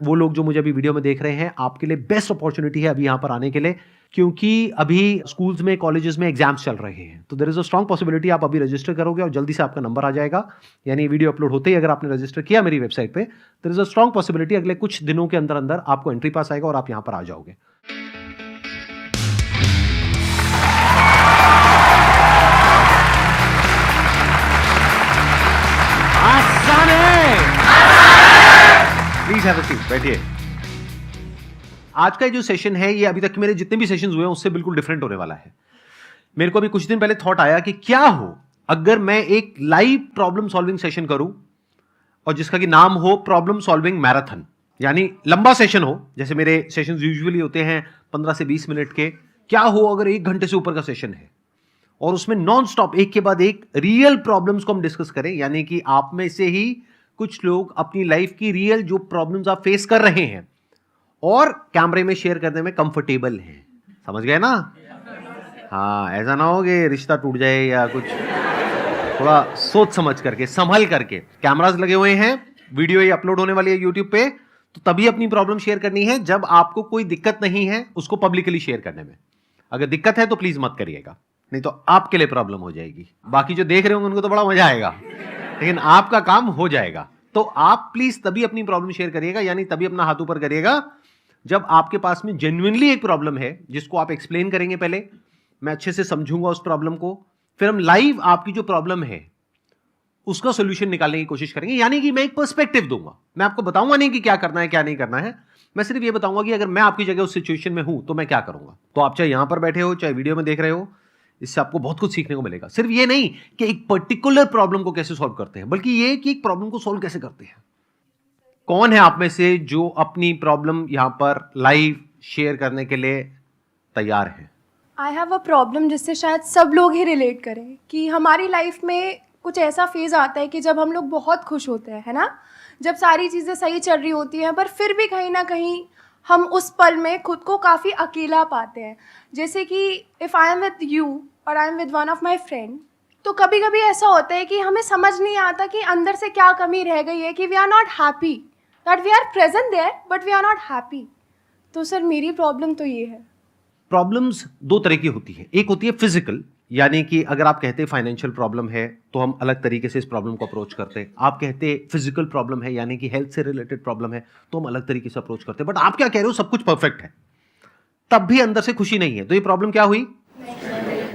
वो लोग जो मुझे अभी वीडियो में देख रहे हैं, आपके लिए बेस्ट अपॉर्चुनिटी है अभी यहां पर आने के लिए, क्योंकि अभी स्कूल्स में, कॉलेजेस में एग्जाम्स चल रहे हैं। तो there is a strong possibility आप अभी रजिस्टर करोगे और जल्दी से आपका नंबर आ जाएगा। यानी वीडियो अपलोड होते ही अगर आपने रजिस्टर किया मेरी वेबसाइट पे, there is a strong possibility अगले कुछ दिनों के अंदर अंदर आपको एंट्री पास आएगा और आप यहां पर आ जाओगे। प्लीज हैव अ सीट, बैठिए। आज का जो सेशन है, ये अभी तक मेरे जितने भी सेशंस हुए हैं उससे बिल्कुल डिफरेंट होने वाला है। मेरे को अभी कुछ दिन पहले थॉट आया कि क्या हो अगर मैं एक लाइव प्रॉब्लम सॉल्विंग सेशन करूं और जिसका कि नाम हो प्रॉब्लम सॉल्विंग मैराथन। यानी लंबा सेशन हो, जैसे मेरे सेशंस यूजुअली होते हैं 15 से 20 मिनट के। क्या हो अगर 1 घंटे से ऊपर का सेशन है और उसमें नॉन स्टॉप एक के बाद एक रियल प्रॉब्लम्स को हम डिस्कस करें। यानी कि आप में से ही कुछ लोग अपनी लाइफ की रियल जो प्रॉब्लम्स आप फेस कर रहे हैं और कैमरे में शेयर करने में कंफर्टेबल हैं। समझ गए ना? हाँ, ऐसा ना हो कि रिश्ता टूट जाए या कुछ। थोड़ा सोच समझ करके, संभल करके। कैमरास लगे हुए हैं, वीडियो ये अपलोड होने वाली है यूट्यूब पे, तो तभी अपनी प्रॉब्लम शेयर करनी है जब आपको कोई दिक्कत नहीं है उसको पब्लिकली शेयर करने में। अगर दिक्कत है तो प्लीज मत करिएगा, नहीं तो आपके लिए प्रॉब्लम हो जाएगी। बाकी जो देख रहे होंगे उनको तो बड़ा मजा आएगा, लेकिन आपका काम हो जाएगा। तो आप प्लीज तभी अपनी प्रॉब्लम शेयर करिएगा, यानी तभी अपना हाथ ऊपर करिएगा जब आपके पास में जेन्युइनली एक प्रॉब्लम है जिसको आप एक्सप्लेन करेंगे। पहले मैं अच्छे से समझूंगा उस प्रॉब्लम को, फिर हम लाइव आपकी जो प्रॉब्लम है उसका सोल्यूशन निकालने की कोशिश करेंगे। यानी कि मैं एक पर्सपेक्टिव दूंगा, मैं आपको बताऊंगा नहीं कि क्या करना है क्या नहीं करना है। मैं सिर्फ ये बताऊंगा कि अगर मैं आपकी जगह उस सिचुएशन में हूं तो मैं क्या करूंगा। तो आप चाहे यहां पर बैठे हो चाहे वीडियो में देख रहे हो, इससे आपको बहुत कुछ सीखने को मिलेगा। सिर्फ ये नहीं कि एक पर्टिकुलर प्रॉब्लम को कैसे सॉल्व करते हैं, बल्कि ये कि एक प्रॉब्लम को सॉल्व कैसे करते हैं। कौन है आप में से जो अपनी प्रॉब्लम यहां पर लाइव शेयर करने के लिए तैयार है? आई हैव अ प्रॉब्लम जिससे शायद सब लोग ही रिलेट करें कि हमारी लाइफ में कुछ ऐसा फेज़ आता है कि जब हम लोग बहुत खुश होते हैं, है ना, जब सारी चीज़ें सही चल रही होती हैं, पर फिर भी कहीं ना कहीं हम उस पल में खुद को काफ़ी अकेला पाते हैं। जैसे कि if I am with you और I am with one of my friend, तो कभी कभी ऐसा होता है कि हमें समझ नहीं आता कि अंदर से क्या कमी रह गई है, कि we are not happy, that we are present there but we are not happy. तो सर मेरी प्रॉब्लम तो ये है। प्रॉब्लम्स दो तरह की होती है। एक होती है फिजिकल, यानी कि अगर आप कहते हैं फाइनेंशियल प्रॉब्लम है तो हम अलग तरीके से इस प्रॉब्लम को अप्रोच करते हैं। आप कहते हैं फिजिकल प्रॉब्लम है यानी कि हेल्थ से रिलेटेड प्रॉब्लम है तो हम अलग तरीके से अप्रोच करते हैं। बट आप क्या कह रहे हो, सब कुछ परफेक्ट है तब भी अंदर से खुशी नहीं है, तो ये प्रॉब्लम क्या हुई?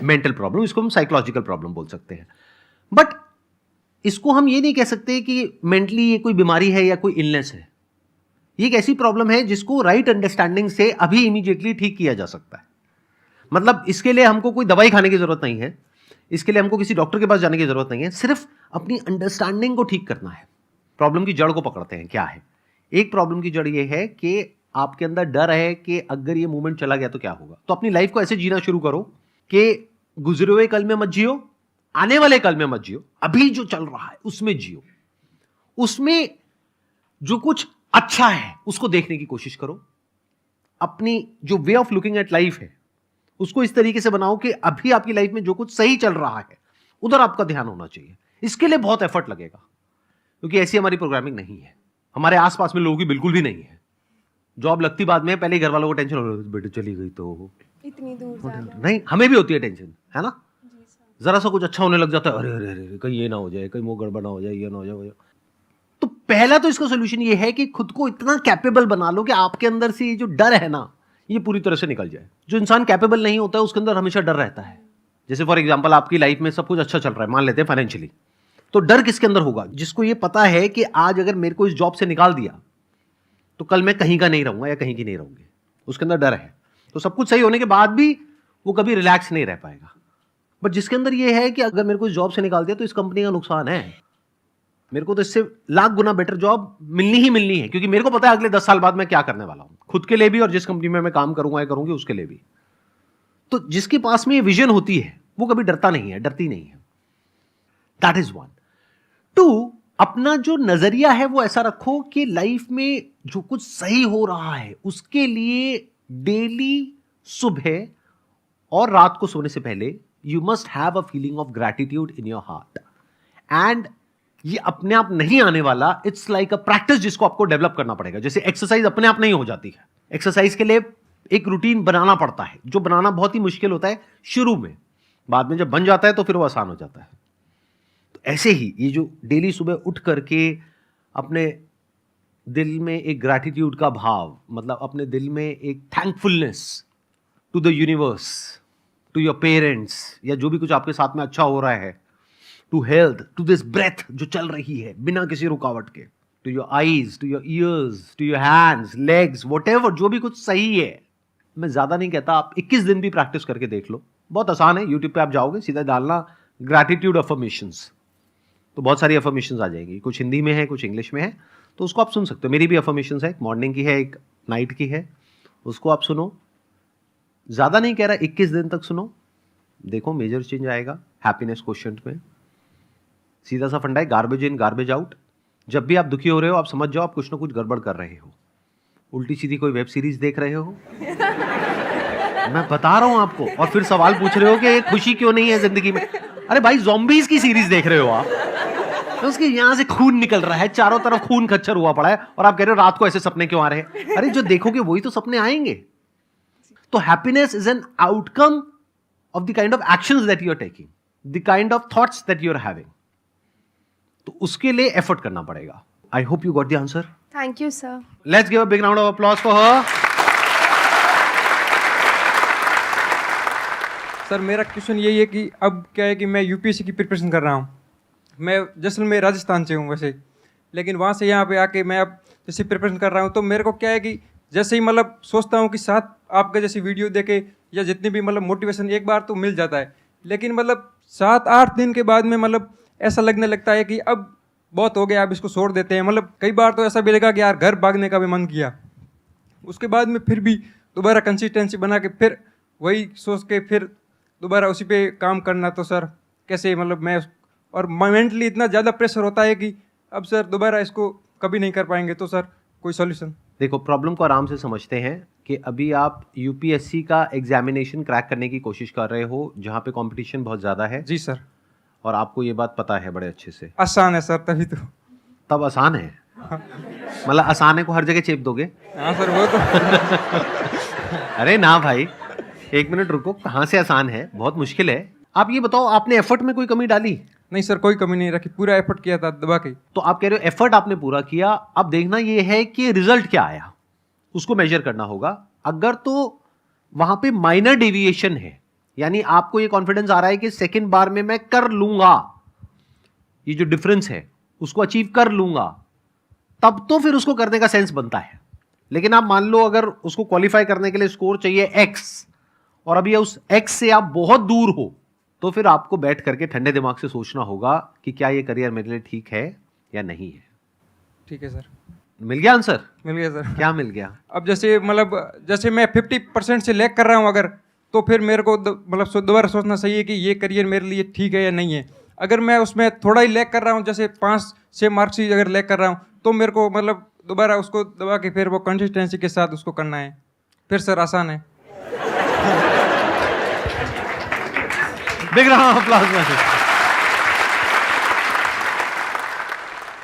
Mental problem. इसको हम साइकोलॉजिकल प्रॉब्लम बोल सकते हैं। बट इसको हम ये नहीं कह सकते कि मेंटली ये कोई बीमारी है या कोई इलनेस है। ये एक ऐसी प्रॉब्लम है जिसको राइट अंडरस्टैंडिंग से अभी इमीडिएटली ठीक किया जा सकता है। मतलब इसके लिए हमको कोई दवाई खाने की जरूरत नहीं है, इसके लिए हमको किसी डॉक्टर के पास जाने की जरूरत नहीं है, सिर्फ अपनी अंडरस्टैंडिंग को ठीक करना है। प्रॉब्लम की जड़ को पकड़ते हैं, क्या है? एक प्रॉब्लम की जड़ ये है कि आपके अंदर डर है कि अगर ये मूवमेंट चला गया तो क्या होगा। तो अपनी लाइफ को ऐसे जीना शुरू करो कि गुजरे हुए कल में मत जियो, आने वाले कल में मत जियो, अभी जो चल रहा है उसमें जियो। उसमें जो कुछ अच्छा है उसको देखने की कोशिश करो। अपनी जो way of looking at life है उसको इस तरीके से बनाओ कि अभी आपकी लाइफ में जो कुछ सही चल रहा है उधर आपका ध्यान होना चाहिए। इसके लिए बहुत एफर्ट लगेगा क्योंकि ऐसी हमारी प्रोग्रामिंग नहीं है। हमारे आसपास में लोगों की बिल्कुल भी नहीं है। जॉब लगती बाद में, पहले घर वालों को टेंशन हो, बेटे चली गई तो इतनी दूर जाना। नहीं, हमें भी होती है टेंशन, है ना? जरा सा कुछ अच्छा होने लग जाता है, अरे अरे अरे कहीं ये ना हो जाए, कहीं वो गड़बड़ ना हो जाए, ये ना हो जाए। तो पहला तो इसका सोल्यूशन ये है कि खुद को इतना कैपेबल बना लो कि आपके अंदर से ये जो डर है ना ये पूरी तरह से निकल जाए। जो इंसान कैपेबल नहीं होता है उसके अंदर हमेशा डर रहता है। जैसे फॉर एग्जांपल आपकी लाइफ में सब कुछ अच्छा चल रहा है, मान लेते हैं फाइनेंशियली, तो डर किसके अंदर होगा? जिसको ये पता है कि आज अगर मेरे को इस जॉब से निकाल दिया तो कल मैं कहीं का नहीं रहूंगा या कहीं की नहीं रहूंगी, उसके अंदर डर है। तो सब कुछ सही होने के बाद भी वो कभी रिलैक्स नहीं रह पाएगा। बट जिसके अंदर ये है कि अगर मेरे को इस जॉब से निकाल दिया तो इस कंपनी का नुकसान है, मेरे को तो इससे लाख गुना बेटर जॉब मिलनी ही मिलनी है, क्योंकि मेरे को पता है अगले 10 साल बाद मैं क्या करने वाला हूं, खुद के लिए भी और जिस कंपनी में मैं काम करूंगा या करूंगी उसके लिए भी। तो जिसके पास में ये विजन होती है वो कभी डरता नहीं है, डरती नहीं है। That is one. टू, अपना जो नजरिया है वो ऐसा रखो कि लाइफ में जो कुछ सही हो रहा है उसके लिए डेली सुबह और रात को सोने से पहले you must have a feeling of gratitude in your heart. And ये अपने आप नहीं आने वाला, इट्स लाइक अ प्रैक्टिस जिसको आपको डेवलप करना पड़ेगा। जैसे एक्सरसाइज अपने आप नहीं हो जाती है, एक्सरसाइज के लिए एक रूटीन बनाना पड़ता है, जो बनाना बहुत ही मुश्किल होता है शुरू में, बाद में जब बन जाता है तो फिर वो आसान हो जाता है। तो ऐसे ही ये जो डेली सुबह उठ करके अपने दिल में एक ग्रैटिट्यूड का भाव, मतलब अपने दिल में एक thankfulness to the universe, to your parents, या जो भी कुछ आपके साथ में अच्छा हो रहा है, to health, to this breath जो चल रही है बिना किसी रुकावट के, to your eyes, to your ears, to your hands, legs, whatever, जो भी कुछ सही है। मैं ज्यादा नहीं कहता, आप 21 दिन भी प्रैक्टिस करके देख लो, बहुत आसान है। यूट्यूब पे आप जाओगे, सीधा डालना ग्रैटिट्यूड अफर्मेशंस, तो बहुत सारी अफर्मेशंस आ जाएगी, कुछ हिंदी में है, कुछ इंग्लिश में है, तो उसको आप सुन सकते हो। मेरी भी अफर्मेशंस है, एक मॉर्निंग की है, एक नाइट की है, उसको आप सुनो। ज्यादा नहीं कह रहा, 21 दिन तक सुनो, देखो मेजर चेंज आएगा हैप्पीनेस क्वोशिएंट में। सीधा सा फंडा है, गार्बेज इन गार्बेज आउट। जब भी आप दुखी हो रहे हो, आप समझ जाओ आप कुछ ना कुछ गड़बड़ कर रहे हो, उल्टी सीधी कोई वेब सीरीज देख रहे हो, मैं बता रहा हूं आपको, और फिर सवाल पूछ रहे हो कि ये खुशी क्यों नहीं है जिंदगी में। अरे भाई, ज़ॉम्बीज की सीरीज देख रहे हो आप, तो उसके यहां से खून निकल रहा है, चारों तरफ खून खच्चर हुआ पड़ा है, और आप कह रहे हो रात को ऐसे सपने क्यों आ रहे हैं। अरे जो देखोगे वही तो सपने आएंगे। तो happiness is an outcome of the kind of actions that you are taking, the kind of thoughts that you are having. तो उसके लिए एफर्ट करना पड़ेगा। I hope you got the answer. Thank you sir. Let's give a big round of applause for her. Sir मेरा question यही है कि अब क्या है कि मैं यूपीएससी की प्रिपरेशन कर रहा हूँ। मैं जैसलमेर राजस्थान से हूँ वैसे, लेकिन वहाँ से यहाँ पे आके मैं अब जैसे प्रिपरेशन कर रहा हूँ, तो मेरे को क्या है कि जैसे ही मतलब सोचता हूँ कि साथ आपके जैसे वीडियो देखे या जितनी भी मतलब मोटिवेशन एक बार तो मिल जाता है, लेकिन मतलब 7-8 दिन के बाद में मतलब ऐसा लगने लगता है कि अब बहुत हो गया, अब इसको छोड़ देते हैं। मतलब कई बार तो ऐसा भी लगा कि यार घर भागने का भी मन किया, उसके बाद में फिर भी दोबारा कंसिस्टेंसी बना के फिर वही सोच के फिर दोबारा उसी पे काम करना। तो सर कैसे मतलब मैं, और मेंटली इतना ज़्यादा प्रेशर होता है कि अब सर दोबारा इसको कभी नहीं कर पाएंगे, तो सर कोई सॉल्यूशन। देखो, प्रॉब्लम को आराम से समझते हैं कि अभी आप यूपीएससी का एग्जामिनेशन क्रैक करने की कोशिश कर रहे हो, जहां पे कंपटीशन बहुत ज़्यादा है। जी सर। और आपको ये बात पता है बड़े अच्छे से। आसान है सर, तभी तो। तब आसान है, मतलब आसान है को हर जगह चेप दोगे। हाँ सर, वो तो। अरे ना भाई, एक मिनट रुको, कहाँ से आसान है, बहुत मुश्किल है। आप ये बताओ, आपने एफर्ट में कोई कमी डाली? नहीं सर, कोई कमी नहीं रखी, पूरा एफर्ट किया था दबा के। तो आप कह रहे हो एफर्ट आपने पूरा किया, अब देखना ये है कि रिजल्ट क्या आया, उसको मेजर करना होगा। अगर तो वहां पे माइनर डेविएशन है, यानी आपको ये कॉन्फिडेंस आ रहा है कि सेकेंड बार में मैं कर लूंगा, ये जो डिफरेंस है उसको अचीव कर लूंगा, तब तो फिर उसको करने का सेंस बनता है। लेकिन आप मान लो अगर उसको क्वालिफाई करने के लिए स्कोर चाहिए एक्स, और अभी उस एक्स से आप बहुत दूर हो, तो फिर आपको बैठ करके ठंडे दिमाग से सोचना होगा कि क्या ये करियर मेरे लिए ठीक है या नहीं है। ठीक है सर। मिल गया आंसर? मिल गया सर। क्या मिल गया? अब जैसे मतलब जैसे मैं 50% से लैग कर रहा हूँ अगर, तो फिर मेरे को मतलब दोबारा सोचना चाहिए कि ये करियर मेरे लिए ठीक है या नहीं है। अगर मैं उसमें थोड़ा ही लैग कर रहा हूँ, जैसे 5-6 मार्क्स ही अगर लैग कर रहा हूँ, तो मेरे को मतलब दोबारा उसको दबा के फिर वो कंसिस्टेंसी के साथ उसको करना है। फिर सर आसान है। Big round of applause.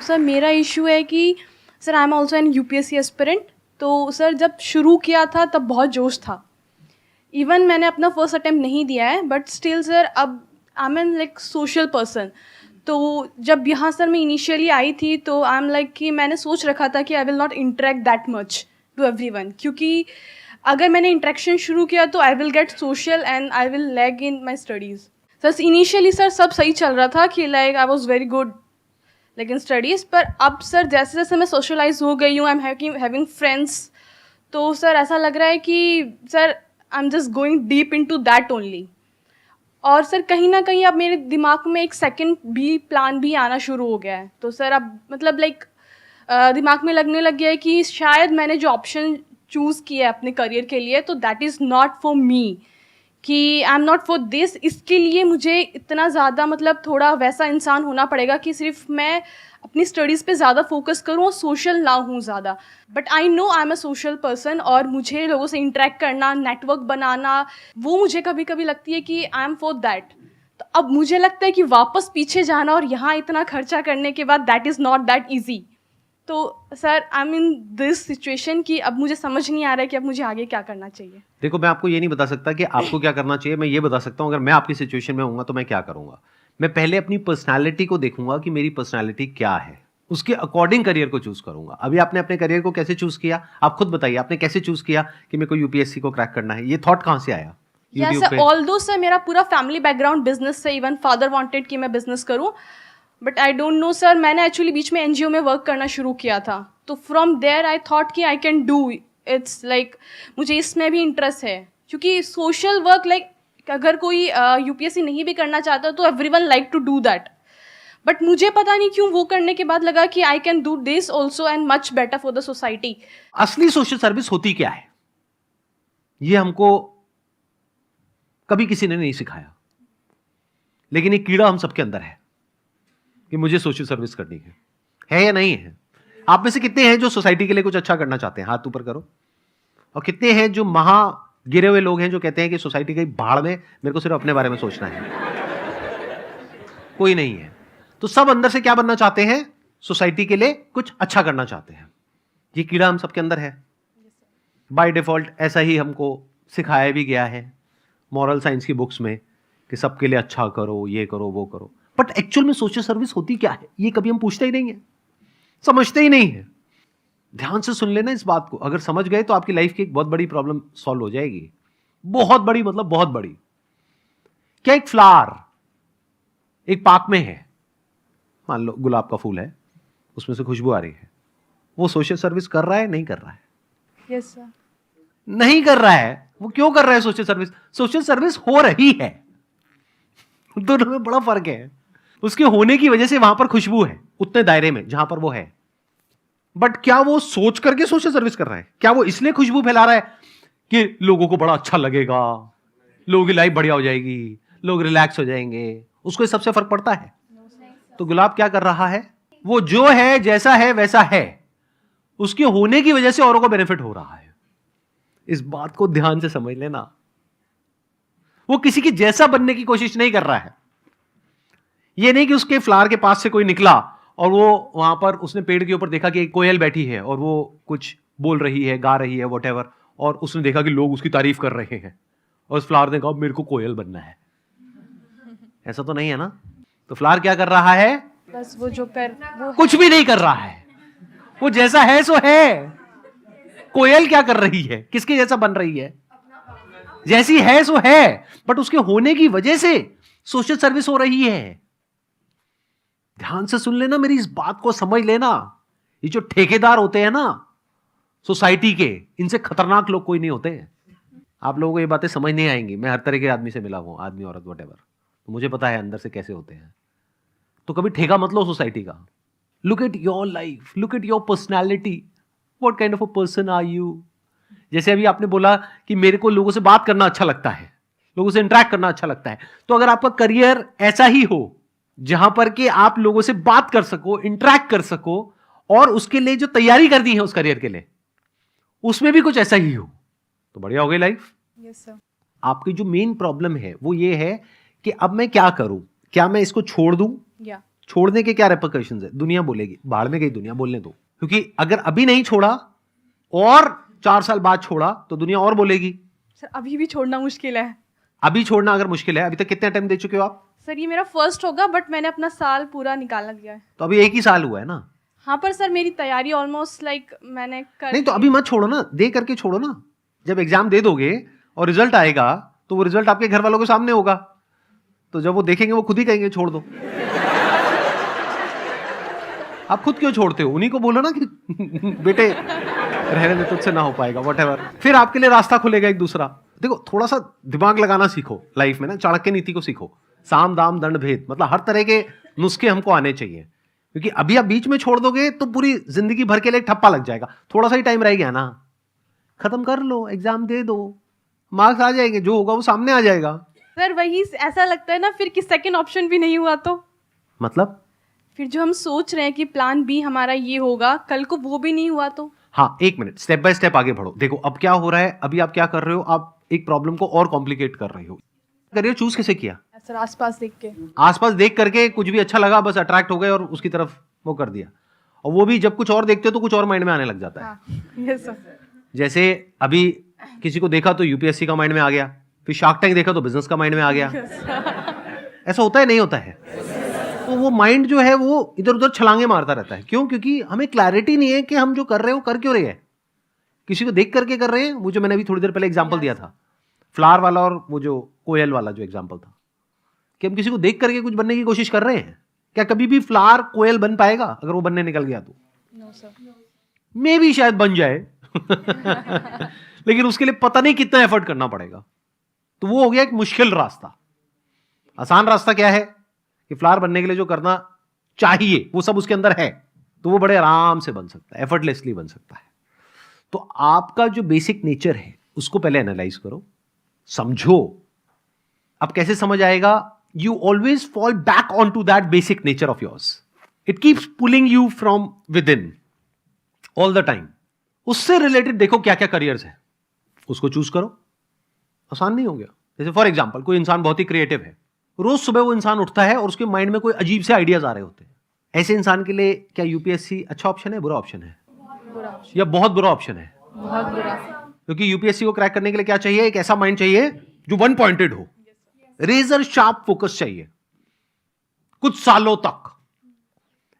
Sir मेरा इशू है कि sir I am also an UPSC aspirant. तो सर जब शुरू किया था तब बहुत जोश था, इवन मैंने अपना फर्स्ट अटेम्प्ट नहीं दिया है, बट स्टिल सर अब I am an like social person. तो जब यहाँ सर मैं इनिशियली आई थी तो आई एम लाइक कि मैंने सोच रखा था कि I will not interact that much to everyone, क्योंकि अगर मैंने इंटरेक्शन शुरू किया तो I will get social and I will lag in my studies. Sir initially sir सब सही चल रहा था कि like I was very good लेकिन स्टडीज़, पर अब सर जैसे जैसे मैं सोशलाइज हो गई हूँ, आई एम हैविंग फ्रेंड्स, तो सर ऐसा लग रहा है कि sir I am just going deep in to that only. और सर कहीं ना कहीं अब मेरे दिमाग में एक सेकंड भी प्लान भी आना शुरू हो गया है। तो सर अब मतलब लाइक दिमाग में लगने लग गया है कि शायद मैंने जो ऑप्शन चूज़ किया है अपने करियर के लिए, तो that is not for me, कि I am not for this. इसके लिए मुझे इतना ज़्यादा मतलब थोड़ा वैसा इंसान होना पड़ेगा कि सिर्फ मैं अपनी स्टडीज़ पे ज़्यादा फोकस करूँ और सोशल ना हूँ ज़्यादा। But I no I am a social person, और मुझे लोगों से इंटरेक्ट करना, नेटवर्क बनाना, वो मुझे कभी कभी लगती है कि आई एम फॉर दैट। तो अब मुझे लगता है कि वापस पीछे जाना और यहाँ इतना खर्चा करने के बाद that is not that easy. तो sir I am in this situation कि अब मुझे समझ नहीं आ रहा है कि अब मुझे आगे क्या करना चाहिए। देखो, मैं आपको ये नहीं बता सकता कि आपको क्या करना चाहिए। मैं ये बता सकता हूँ अगर मैं आपकी सिचुएशन में हूँगा तो मैं क्या करूँगा। मैं पहले अपनी पर्सनालिटी को देखूंगा कि मेरी पर्सनालिटी क्या है, उसके अकॉर्डिंग करियर को चूज करूंगा। अभी आपने अपने करियर को कैसे चूज किया, आप खुद बताइए, आपने कैसे चूज किया कि मेरे को यूपीएससी को क्रैक करना है? ये थॉट कहाँ से आया? यस सर, ऑल्दो सर मेरा पूरा फैमिली बैकग्राउंड बिजनेस से, इवन फादर वांटेड कि मैं बिजनेस करूं, but I don't no sir, मैंने एक्चुअली बीच में एनजीओ में वर्क करना शुरू किया था, तो फ्रॉम देयर आई थॉट कि I can do it's like मुझे इसमें भी इंटरेस्ट है, क्योंकि सोशल वर्क लाइक अगर कोई यूपीएससी नहीं भी करना चाहता तो everyone like to do that, but मुझे पता नहीं क्यों वो करने के बाद लगा कि I can do this also and much better for the society. असली सोशल सर्विस होती क्या है ये हमको कभी किसी ने नहीं सिखाया, लेकिन एक कीड़ा हम सबके अंदर है कि मुझे सोशल सर्विस करनी है या नहीं है? आप में से कितने हैं जो सोसाइटी के लिए कुछ अच्छा करना चाहते हैं? हाथ ऊपर करो। और कितने हैं जो महा गिरे हुए लोग हैं जो कहते हैं कि सोसाइटी की भाड़ में, मेरे को सिर्फ अपने बारे में सोचना है? कोई नहीं है। तो सब अंदर से क्या बनना चाहते हैं? सोसाइटी के लिए कुछ अच्छा करना चाहते हैं। ये कीड़ा हम सबके अंदर है, बाय डिफॉल्ट ऐसा ही हमको सिखाया भी गया है मॉरल साइंस की बुक्स में कि सबके लिए अच्छा करो, ये करो, वो करो। बट एक्चुअल में सोशल सर्विस होती क्या है ये कभी हम पूछते ही नहीं है, समझते ही नहीं है। ध्यान से सुन लेना इस बात को, अगर समझ गए तो आपकी लाइफ की एक बहुत बड़ी प्रॉब्लम सॉल्व हो जाएगी। बहुत बड़ी, मतलब बहुत बड़ी। क्या एक फ्लावर एक पार्क में है, मान लो गुलाब का फूल है, उसमें से खुशबू आ रही है, वो सोशल सर्विस कर रहा है? नहीं कर रहा है? Yes sir. नहीं कर रहा है। वो क्यों कर रहा है सोशल सर्विस? सोशल सर्विस हो रही है। दोनों में बड़ा फर्क है। उसके होने की वजह से वहां पर खुशबू है उतने दायरे में जहां पर वो है, बट क्या वो सोच करके सोशल सर्विस कर रहा है? क्या वो इसलिए खुशबू फैला रहा है कि लोगों को बड़ा अच्छा लगेगा, लोगों की लाइफ बढ़िया हो जाएगी, लोग रिलैक्स हो जाएंगे? उसको इस सबसे फर्क पड़ता है? तो गुलाब क्या कर रहा है? वो जो है, जैसा है वैसा है, उसके होने की वजह से औरों को बेनिफिट हो रहा है। इस बात को ध्यान से समझ लेना। वो किसी की जैसा बनने की कोशिश नहीं कर रहा है। ये नहीं कि उसके फ्लावर के पास से कोई निकला और वो वहां पर उसने पेड़ के ऊपर देखा कि एक कोयल बैठी है और वो कुछ बोल रही है, गा रही है, व्हाटएवर, और उसने देखा कि लोग उसकी तारीफ कर रहे हैं और उस फ्लावर ने कहा मेरे को कोयल बनना है। ऐसा तो नहीं है ना? तो फ्लावर क्या कर रहा है? बस वो जो कर वो कुछ भी नहीं कर रहा है। वो जैसा है सो है। कोयल क्या कर रही है? किसके जैसा बन रही है? जैसी है सो है, बट उसके होने की वजह से सोशल सर्विस हो रही है। ध्यान से सुन लेना, मेरी इस बात को समझ लेना। ये जो ठेकेदार होते हैं ना सोसाइटी के, इनसे खतरनाक लोग कोई नहीं होते हैं। आप लोगों को ये बातें समझ नहीं आएंगी। मैं हर तरह के आदमी से मिला हूं, आदमी, औरत, व्हाटएवर, तो मुझे पता है अंदर से कैसे होते हैं। तो कभी ठेका मत लो सोसाइटी का। Look at your life, look at your personality, what kind of a person are you. जैसे अभी आपने बोला कि मेरे को लोगों से बात करना अच्छा लगता है, लोगों से इंटरेक्ट करना अच्छा लगता है, तो अगर आपका करियर ऐसा ही हो जहां पर कि आप लोगों से बात कर सको, इंटरेक्ट कर सको, और उसके लिए जो तैयारी कर दी है उस करियर के लिए उसमें भी कुछ ऐसा ही हो, तो बढ़िया हो गई लाइफ। Yes sir. आपकी जो मेन प्रॉब्लम है वो ये है कि अब मैं क्या करूं? क्या मैं इसको छोड़ दूं? या छोड़ने के क्या रेपरकशंस है? दुनिया बोलेगी, भाड़ में गई दुनिया, बोलने दो। क्योंकि अगर अभी नहीं छोड़ा और 4 साल बाद छोड़ा तो दुनिया और बोलेगी। सर अभी भी छोड़ना मुश्किल है। अभी छोड़ना अगर मुश्किल है, अभी तक कितने अटेम्प्ट दे चुके हो आप? सर ये मेरा फर्स्ट होगा, बट मैंने अपना साल पूरा निकाला दिया है। तो अभी 1 ही साल हुआ है ना? हाँ, पर सर मेरी तैयारी ऑलमोस्ट लाइक मैंने कर नहीं तो अभी मत छोड़ो ना, दे करके छोड़ो ना। जब एग्जाम दे दोगे और रिजल्ट आएगा तो वो रिजल्ट आपके घर वालों के सामने होगा, तो जब वो देखेंगे वो खुद ही कहेंगे छोड़ दो। आप खुद क्यों छोड़ते हो? उन्हीं को बोलो ना कि बेटे रहने दे, तुझसे ना हो पाएगा, व्हाटएवर। फिर आपके लिए रास्ता खुलेगा एक दूसरा। देखो, थोड़ा सा दिमाग लगाना सीखो लाइफ में ना, चाणक्य नीति को सीखो। साम दाम दंड भेद, मतलब हर तरह के नुस्खे हमको आने चाहिए, क्योंकि अभी आप बीच में छोड़ दोगे तो पूरी जिंदगी भर के लिए ठप्पा लग जाएगा। थोड़ा सा ही टाइम रह गया ना, खत्म कर लो, एग्जाम दे दो, मार्क्स आ जाएंगे, जो होगा वो सामने आ जाएगा। सर वही ऐसा लगता है ना फिर कि सेकंड ऑप्शन भी नहीं हुआ तो मतलब फिर जो हम सोच रहे हैं कि प्लान बी हमारा ये होगा, कल को वो भी नहीं हुआ तो। हाँ, 1 मिनट, स्टेप बाय स्टेप आगे बढ़ो। देखो अब क्या हो रहा है, अभी आप क्या कर रहे हो, आप एक प्रॉब्लम को और कॉम्प्लिकेट कर रहे हो। करियर चूज कैसे किया? सर आसपास देख के। आसपास देख करके कुछ भी अच्छा लगा, बस अट्रैक्ट हो गए और उसकी तरफ वो कर दिया। और वो भी जब कुछ और देखते हो तो कुछ और माइंड में आने लग जाता है। हाँ यस सर। जैसे अभी किसी को देखा तो यूपीएससी का माइंड में आ गया, फिर शार्क टैंक देखा तो बिजनेस का माइंड में आ गया। ऐसा होता है नहीं होता है? तो वो माइंड जो है वो इधर उधर छलांगे मारता रहता है। क्यों? क्योंकि हमें क्लैरिटी नहीं है कि हम जो कर रहे हैं वो कर क्यों रहे हैं। किसी को देख करके कर रहे हैं, वो जो मैंने अभी थोड़ी देर पहले एग्जांपल दिया था फ्लावर वाला और वो जो कोयल वाला जो एग्जांपल था, कि हम किसी को देख करके कुछ बनने की कोशिश कर रहे हैं। क्या कभी भी फ्लावर कोयल बन पाएगा? अगर वो बनने निकल गया तो नो सर। मे भी शायद बन जाए लेकिन उसके लिए पता नहीं कितना एफर्ट करना पड़ेगा। तो वो हो गया एक मुश्किल रास्ता। आसान रास्ता क्या है कि फ्लावर बनने के लिए जो करना चाहिए वो सब उसके अंदर है, तो वो बड़े आराम से बन सकता है, एफर्टलेसली बन सकता है। तो आपका जो बेसिक नेचर है उसको पहले एनालाइज करो, समझो। अब कैसे समझ आएगा? You always fall back on to that basic nature of yours. It keeps pulling you from within all the time. उससे रिलेटेड देखो क्या क्या करियर्स है, उसको चूज करो। आसान नहीं हो गया? जैसे फॉर एग्जाम्पल कोई इंसान बहुत ही क्रिएटिव है, रोज सुबह वो इंसान उठता है और उसके माइंड में कोई अजीब से आइडियाज आ रहे होते हैं। ऐसे इंसान के लिए क्या यूपीएससी अच्छा ऑप्शन है, बुरा ऑप्शन है, या बहुत बुरा ऑप्शन है? बहुत बुरा। क्योंकि यूपीएससी को क्रैक करने के लिए क्या चाहिए? एक ऐसा माइंड चाहिए जो वन पॉइंटेड हो, रेजर शार्प फोकस चाहिए कुछ सालों तक।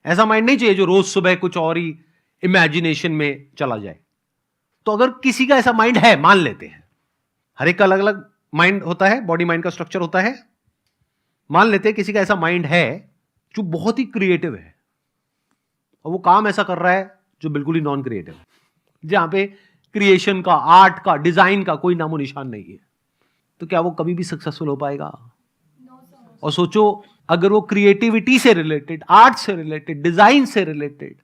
ऐसा माइंड नहीं चाहिए जो रोज सुबह कुछ और ही इमेजिनेशन में चला जाए। तो अगर किसी का ऐसा माइंड है, मान लेते हैं, हर एक का अलग अलग माइंड होता है, बॉडी माइंड का स्ट्रक्चर होता है। मान लेते हैं किसी का ऐसा माइंड है जो बहुत ही क्रिएटिव है और वो काम ऐसा कर रहा है जो बिल्कुल ही नॉन क्रिएटिव है, जहां पे क्रिएशन का, आर्ट का, डिजाइन का कोई नामो निशान नहीं है। तो क्या वो कभी भी सक्सेसफुल हो पाएगा? और सोचो अगर वो क्रिएटिविटी से रिलेटेड, आर्ट से रिलेटेड, डिजाइन से रिलेटेड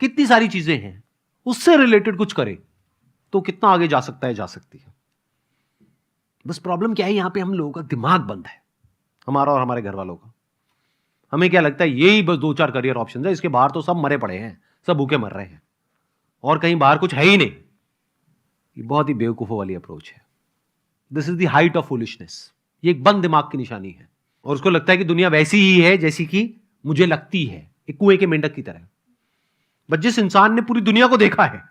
कितनी सारी चीजें हैं, उससे रिलेटेड कुछ करे तो कितना आगे जा सकता है, जा सकती है। बस प्रॉब्लम क्या है, यहां पे हम लोगों का दिमाग बंद है, हमारा और हमारे घर वालों का। हमें क्या लगता है यही बस 2-4 करियर ऑप्शन है, इसके बाहर तो सब मरे पड़े हैं, सब भूखे मर रहे हैं और कहीं बाहर कुछ है ही नहीं। ये बहुत ही बेवकूफों वाली अप्रोच है। This is the height of foolishness. ये एक बंद दिमाग की निशानी है और उसको लगता है कि दुनिया वैसी ही है जैसी कि मुझे लगती है, एक कुएं के मेंढक की तरह। बट जिस इंसान ने पूरी दुनिया को देखा है,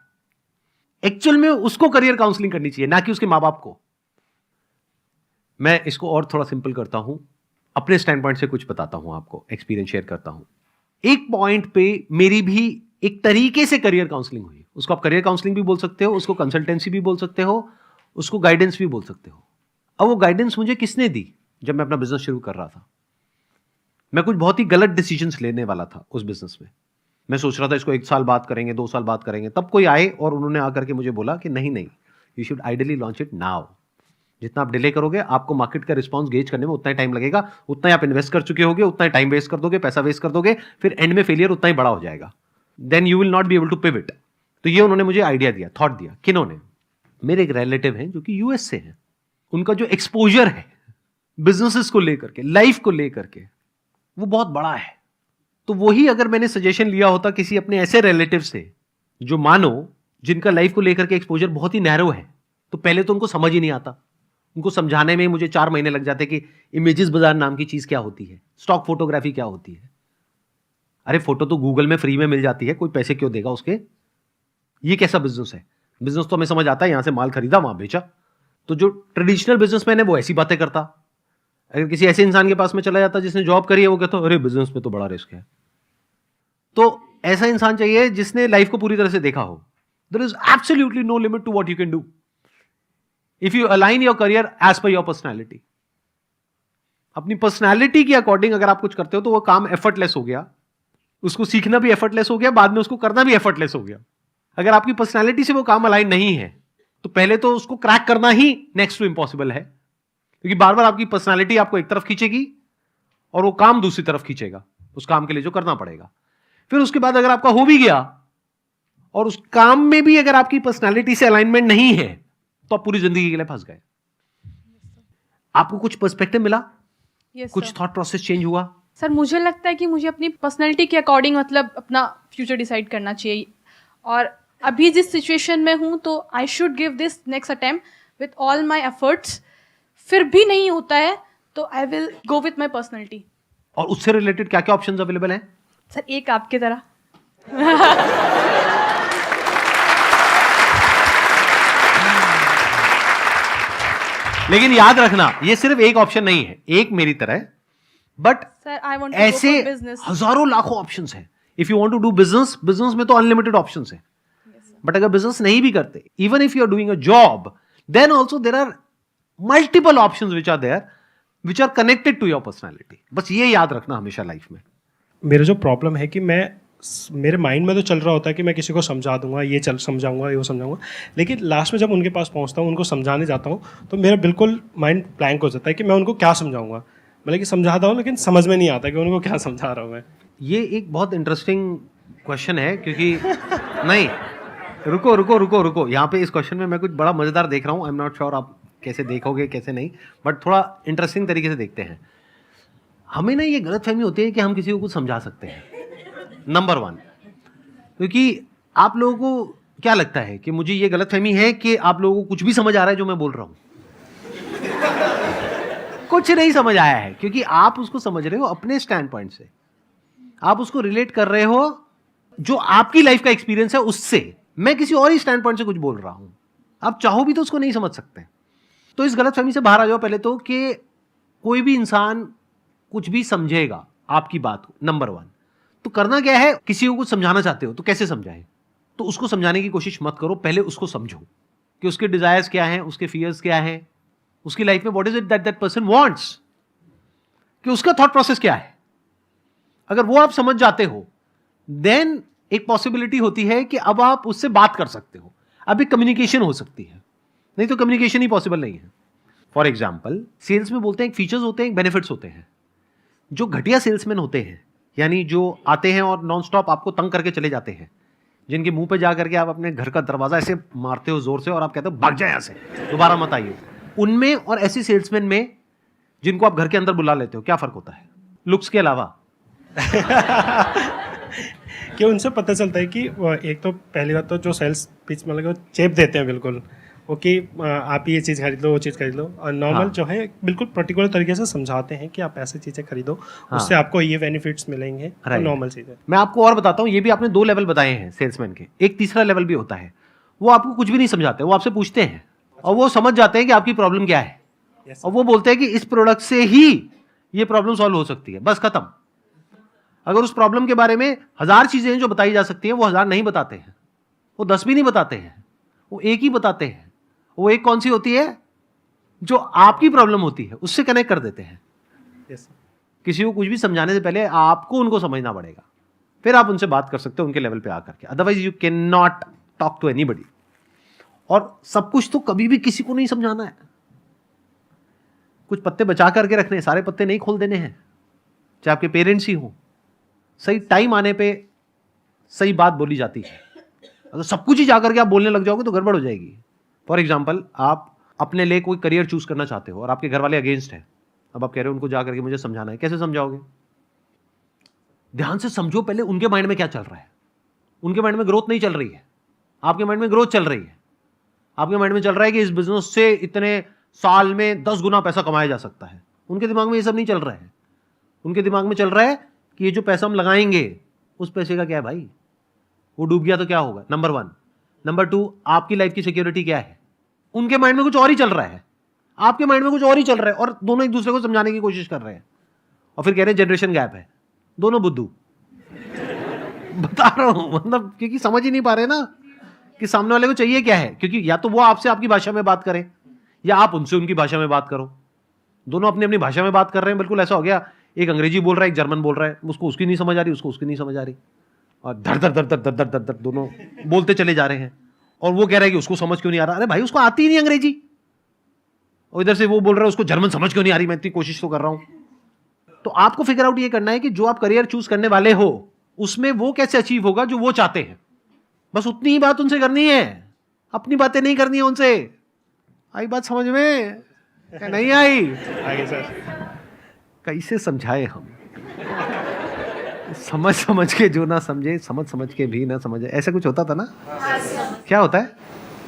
एक्चुअल में उसको करियर काउंसलिंग करनी चाहिए, ना कि उसके मां बाप को। मैं इसको और थोड़ा सिंपल करता हूं, अपने स्टैंड पॉइंट से कुछ बताता हूं आपको, एक्सपीरियंस शेयर करता हूं। एक पॉइंट पे मेरी भी एक तरीके से करियर काउंसलिंग हुई। उसको आप करियर काउंसलिंग भी बोल सकते हो, उसको कंसल्टेंसी भी बोल सकते हो, उसको गाइडेंस भी बोल सकते हो। अब वो गाइडेंस मुझे किसने दी? जब मैं अपना बिजनेस शुरू कर रहा था, मैं कुछ बहुत ही गलत डिसीजंस लेने वाला था उस बिजनेस में। मैं सोच रहा था इसको 1 साल बाद करेंगे, 2 साल बाद करेंगे। तब कोई आए और उन्होंने आकर के मुझे बोला कि नहीं नहीं, you should ideally launch it now. जितना आप डिले करोगे, आपको मार्केट का रिस्पॉन्स गेज करने में उतना ही टाइम लगेगा, उतना ही आप इन्वेस्ट कर चुके होगे, उतना ही टाइम वेस्ट कर दोगे, पैसा वेस्ट कर दोगे, फिर एंड में फेलियर उतना ही बड़ा हो जाएगा। Then you will not be able to pivot. तो ये उन्होंने मुझे आइडिया दिया, थॉट दिया। किन्होंने? मेरे एक रिलेटिव हैं जो कि यूएस से हैं। उनका जो एक्सपोजर है बिजनेसेस को लेकर के, लाइफ को लेकर के, वो बहुत बड़ा है। तो वही अगर मैंने सजेशन लिया होता किसी अपने ऐसे रिलेटिव से जो मानो जिनका लाइफ को लेकर के एक्सपोजर बहुत ही नैरो है, तो पहले तो उनको समझ ही नहीं आता। उनको समझाने में मुझे 4 महीने लग जाते कि इमेजेस बाजार नाम की चीज क्या होती है, स्टॉक फोटोग्राफी क्या होती है। अरे फोटो तो गूगल में फ्री में मिल जाती है, कोई पैसे क्यों देगा उसके? ये कैसा बिजनेस है? बिजनेस तो हमें समझ आता है, यहां से माल खरीदा वहां बेचा। तो जो ट्रेडिशनल बिजनेसमैन है वो ऐसी बातें करता। अगर किसी ऐसे इंसान के पास में चला जाता जिसने जॉब करी है, वो कहता अरे बिजनेस में तो बड़ा रिस्क है। तो ऐसा इंसान चाहिए जिसने लाइफ को पूरी तरह से देखा हो। There is absolutely no limit to what you can do if you align your career as per your personality. अपनी पर्सनैलिटी के अकॉर्डिंग अगर आप कुछ करते हो तो वो काम एफर्टलेस हो गया, उसको सीखना भी एफर्टलेस हो गया, बाद में उसको करना भी एफर्टलेस हो गया। अगर आपकी पर्सनैलिटी से वो काम अलाइन नहीं है तो पहले तो उसको क्रैक करना ही नेक्स्ट टू इम्पॉसिबल है, क्योंकि बार बार आपकी पर्सनैलिटी आपको एक तरफ खींचेगी और वो काम दूसरी तरफ खींचेगा, उस काम के लिए जो करना पड़ेगा। फिर उसके बाद अगर आपका हो भी गया और उस काम में भी अगर आपकी पर्सनैलिटी से अलाइनमेंट नहीं है तो आप पूरी जिंदगी के लिए फंस गए। आपको कुछ पर्सपेक्टिव मिला? Yes, कुछ sir. थॉट प्रोसेस चेंज हुआ? सर मुझे लगता है कि मुझे अपनी पर्सनैलिटी के अकॉर्डिंग मतलब अपना फ्यूचर डिसाइड करना चाहिए। और अभी जिस सिचुएशन में हूँ तो I should give this next attempt with all my efforts. फिर भी नहीं होता है तो I will go with my personality. और उससे रिलेटेड क्या क्या ऑप्शंस अवेलेबल हैं? सर एक आपकी तरह। लेकिन याद रखना ये सिर्फ एक ऑप्शन नहीं है, एक मेरी तरह है, बट सर आई वांट ऐसे टू गो फॉर बिजनेस। हजारों लाखों ऑप्शंस हैं। If you want to do business, business में तो अनलिमिटेड ऑप्शंस हैं। बट अगर बिजनेस नहीं भी करते, even if you are doing a job, then also there are multiple options which are there, which are connected to your personality. बस ये याद रखना हमेशा लाइफ में। मेरा जो प्रॉब्लम है कि मेरे माइंड में तो चल रहा होता है कि मैं किसी को समझा दूंगा, समझाऊंगा, ये समझाऊंगा, लेकिन लास्ट में जब उनके पास पहुंचता हूँ, उनको समझाने जाता हूँ, तो मेरा बिल्कुल माइंड ब्लैंक हो जाता है कि मैं उनको क्या समझाऊंगा। मतलब कि समझाता हूँ लेकिन समझ में नहीं आता कि उनको क्या समझा रहा हूँ मैं। ये एक बहुत इंटरेस्टिंग क्वेश्चन है, क्योंकि नहीं, रुको, यहाँ पे इस क्वेश्चन में मैं कुछ बड़ा मजेदार देख रहा हूँ। आई एम नॉट श्योर आप कैसे देखोगे कैसे नहीं, बट थोड़ा इंटरेस्टिंग तरीके से देखते हैं। हमें ना ये गलतफहमी होती है कि हम किसी को कुछ समझा सकते हैं, नंबर 1। क्योंकि आप लोगों को क्या लगता है कि मुझे ये गलतफहमी है कि आप लोगों को कुछ भी समझ आ रहा है जो मैं बोल रहा हूं? कुछ नहीं समझ आया है, क्योंकि आप उसको समझ रहे हो अपने स्टैंड पॉइंट से, आप उसको रिलेट कर रहे हो जो आपकी लाइफ का एक्सपीरियंस है उससे। मैं किसी और ही स्टैंड पॉइंट से कुछ बोल रहा हूं, आप चाहो भी तो उसको नहीं समझ सकते। तो इस गलतफहमी से बाहर आ जाओ पहले तो, कि कोई भी इंसान कुछ भी समझेगा आपकी बात को, नंबर 1। तो करना क्या है, किसी को कुछ समझाना चाहते हो तो कैसे समझाएं? तो उसको समझाने की कोशिश मत करो, पहले उसको समझो कि उसके डिजायर्स क्या हैं, उसके फियर्स क्या हैं, उसकी लाइफ में what is it that person wants, कि उसका थॉट प्रोसेस क्या है। अगर वो आप समझ जाते हो, देन एक पॉसिबिलिटी होती है कि अब आप उससे बात कर सकते हो, अब एक कम्युनिकेशन हो सकती है। नहीं तो कम्युनिकेशन ही पॉसिबल नहीं है। फॉर एग्जाम्पल, सेल्स में बोलते हैं एक फीचर्स होते हैं, एक बेनिफिट्स होते हैं। जो घटिया सेल्समैन होते हैं, यानी जो आते हैं और नॉन स्टॉप आपको तंग करके चले जाते हैं, जिनके मुंह पे जा करके आप अपने घर का दरवाजा ऐसे मारते हो जोर से और आप कहते हो भाग जाए यहाँ से, दोबारा मत आइए, उनमें और ऐसे सेल्समैन में जिनको आप घर के अंदर बुला लेते हो, क्या फर्क होता है लुक्स के अलावा? कि उनसे पता चलता है कि एक तो पहली बात तो जो सेल्स पिच में लगे वो चेप देते हैं बिल्कुल, वो कि आप ये चीज़ खरीद लो, वो चीज़ खरीद लो। और नॉर्मल हाँ। जो है बिल्कुल पर्टिकुलर तरीके से समझाते हैं कि आप ऐसी चीज़ें खरीदो, हाँ। उससे आपको ये बेनिफिट्स मिलेंगे, तो नॉर्मल चीज़ है। मैं आपको और बताता हूं, ये भी आपने 2 लेवल बताए हैं सेल्समैन के, एक तीसरा लेवल भी होता है। वो आपको कुछ भी नहीं समझाते, वो आपसे पूछते हैं और वो समझ जाते हैं कि आपकी प्रॉब्लम क्या है, और वो बोलते हैं कि इस प्रोडक्ट से ही ये प्रॉब्लम सॉल्व हो सकती है, बस खत्म। अगर उस प्रॉब्लम के बारे में 1000 चीजें हैं जो बताई जा सकती हैं, वो 1000 नहीं बताते हैं, वो 10 भी नहीं बताते हैं, वो एक ही बताते हैं। वो एक कौन सी होती है? जो आपकी प्रॉब्लम होती है उससे कनेक्ट कर देते हैं। यस। किसी को कुछ भी समझाने से पहले आपको उनको समझना पड़ेगा, फिर आप उनसे बात कर सकते हो उनके लेवल पे आकर के, otherwise you can not talk to anybody. और सब कुछ तो कभी भी किसी को नहीं समझाना है, कुछ पत्ते बचा करके रखने, सारे पत्ते नहीं खोल देने हैं, चाहे आपके पेरेंट्स ही हो। सही टाइम आने पे सही बात बोली जाती है, अगर सब कुछ ही जाकर के आप बोलने लग जाओगे तो गड़बड़ हो जाएगी। फॉर एग्जाम्पल, आप अपने लिए कोई करियर चूज करना चाहते हो और आपके घर वाले अगेंस्ट हैं, अब आप कह रहे हो उनको जाकर के मुझे समझाना है, कैसे समझाओगे? ध्यान से समझो पहले उनके माइंड में क्या चल रहा है। उनके माइंड में ग्रोथ नहीं चल रही है, आपके माइंड में ग्रोथ चल रही है। आपके माइंड में चल रहा है कि इस बिजनेस से इतने साल में 10 गुना पैसा कमाया जा सकता है। उनके दिमाग में ये सब नहीं चल रहा है, उनके दिमाग में चल रहा है कि ये जो पैसा हम लगाएंगे उस पैसे का क्या है भाई, वो डूब गया तो क्या होगा, नंबर 1। नंबर 2, आपकी लाइफ की सिक्योरिटी क्या है। उनके माइंड में कुछ और ही चल रहा है, आपके माइंड में कुछ और ही चल रहा है, और दोनों एक दूसरे को समझाने की कोशिश कर रहे हैं और फिर कह रहे हैं जनरेशन गैप है। दोनों बुद्धू बता रहा हूं, मतलब क्योंकि समझ ही नहीं पा रहे ना कि सामने वाले को चाहिए क्या है। क्योंकि या तो वो आपसे आपकी भाषा में बात करें या आप उनसे उनकी भाषा में बात करो। दोनों अपनी अपनी भाषा में बात कर रहे हैं, बिल्कुल ऐसा हो गया, एक अंग्रेजी बोल रहा है, एक जर्मन बोल रहा है, उसको उसकी नहीं समझ आ रही, उसको उसकी नहीं समझ आ रही, और धर धर धर धर धर धर धर धर दोनों बोलते चले जा रहे हैं। और वो कह रहा है कि उसको समझ क्यों नहीं आ रहा, अरे भाई उसको आती ही नहीं अंग्रेजी। और इधर से वो बोल रहा है उसको जर्मन समझ क्यों नहीं आ रही, मैं इतनी कोशिश तो कर रहा हूं। तो आपको फिगर आउट ये करना है कि जो आप करियर चूज करने वाले हो उसमें वो कैसे अचीव होगा जो वो चाहते हैं। बस उतनी ही बात उनसे करनी है, अपनी बातें नहीं करनी है उनसे। आई बात समझ में? नहीं आई? आगे सर। कैसे समझाए हम? समझ समझ के जो ना समझे, समझ समझ के भी ना समझे, ऐसा कुछ होता था ना? क्या होता है?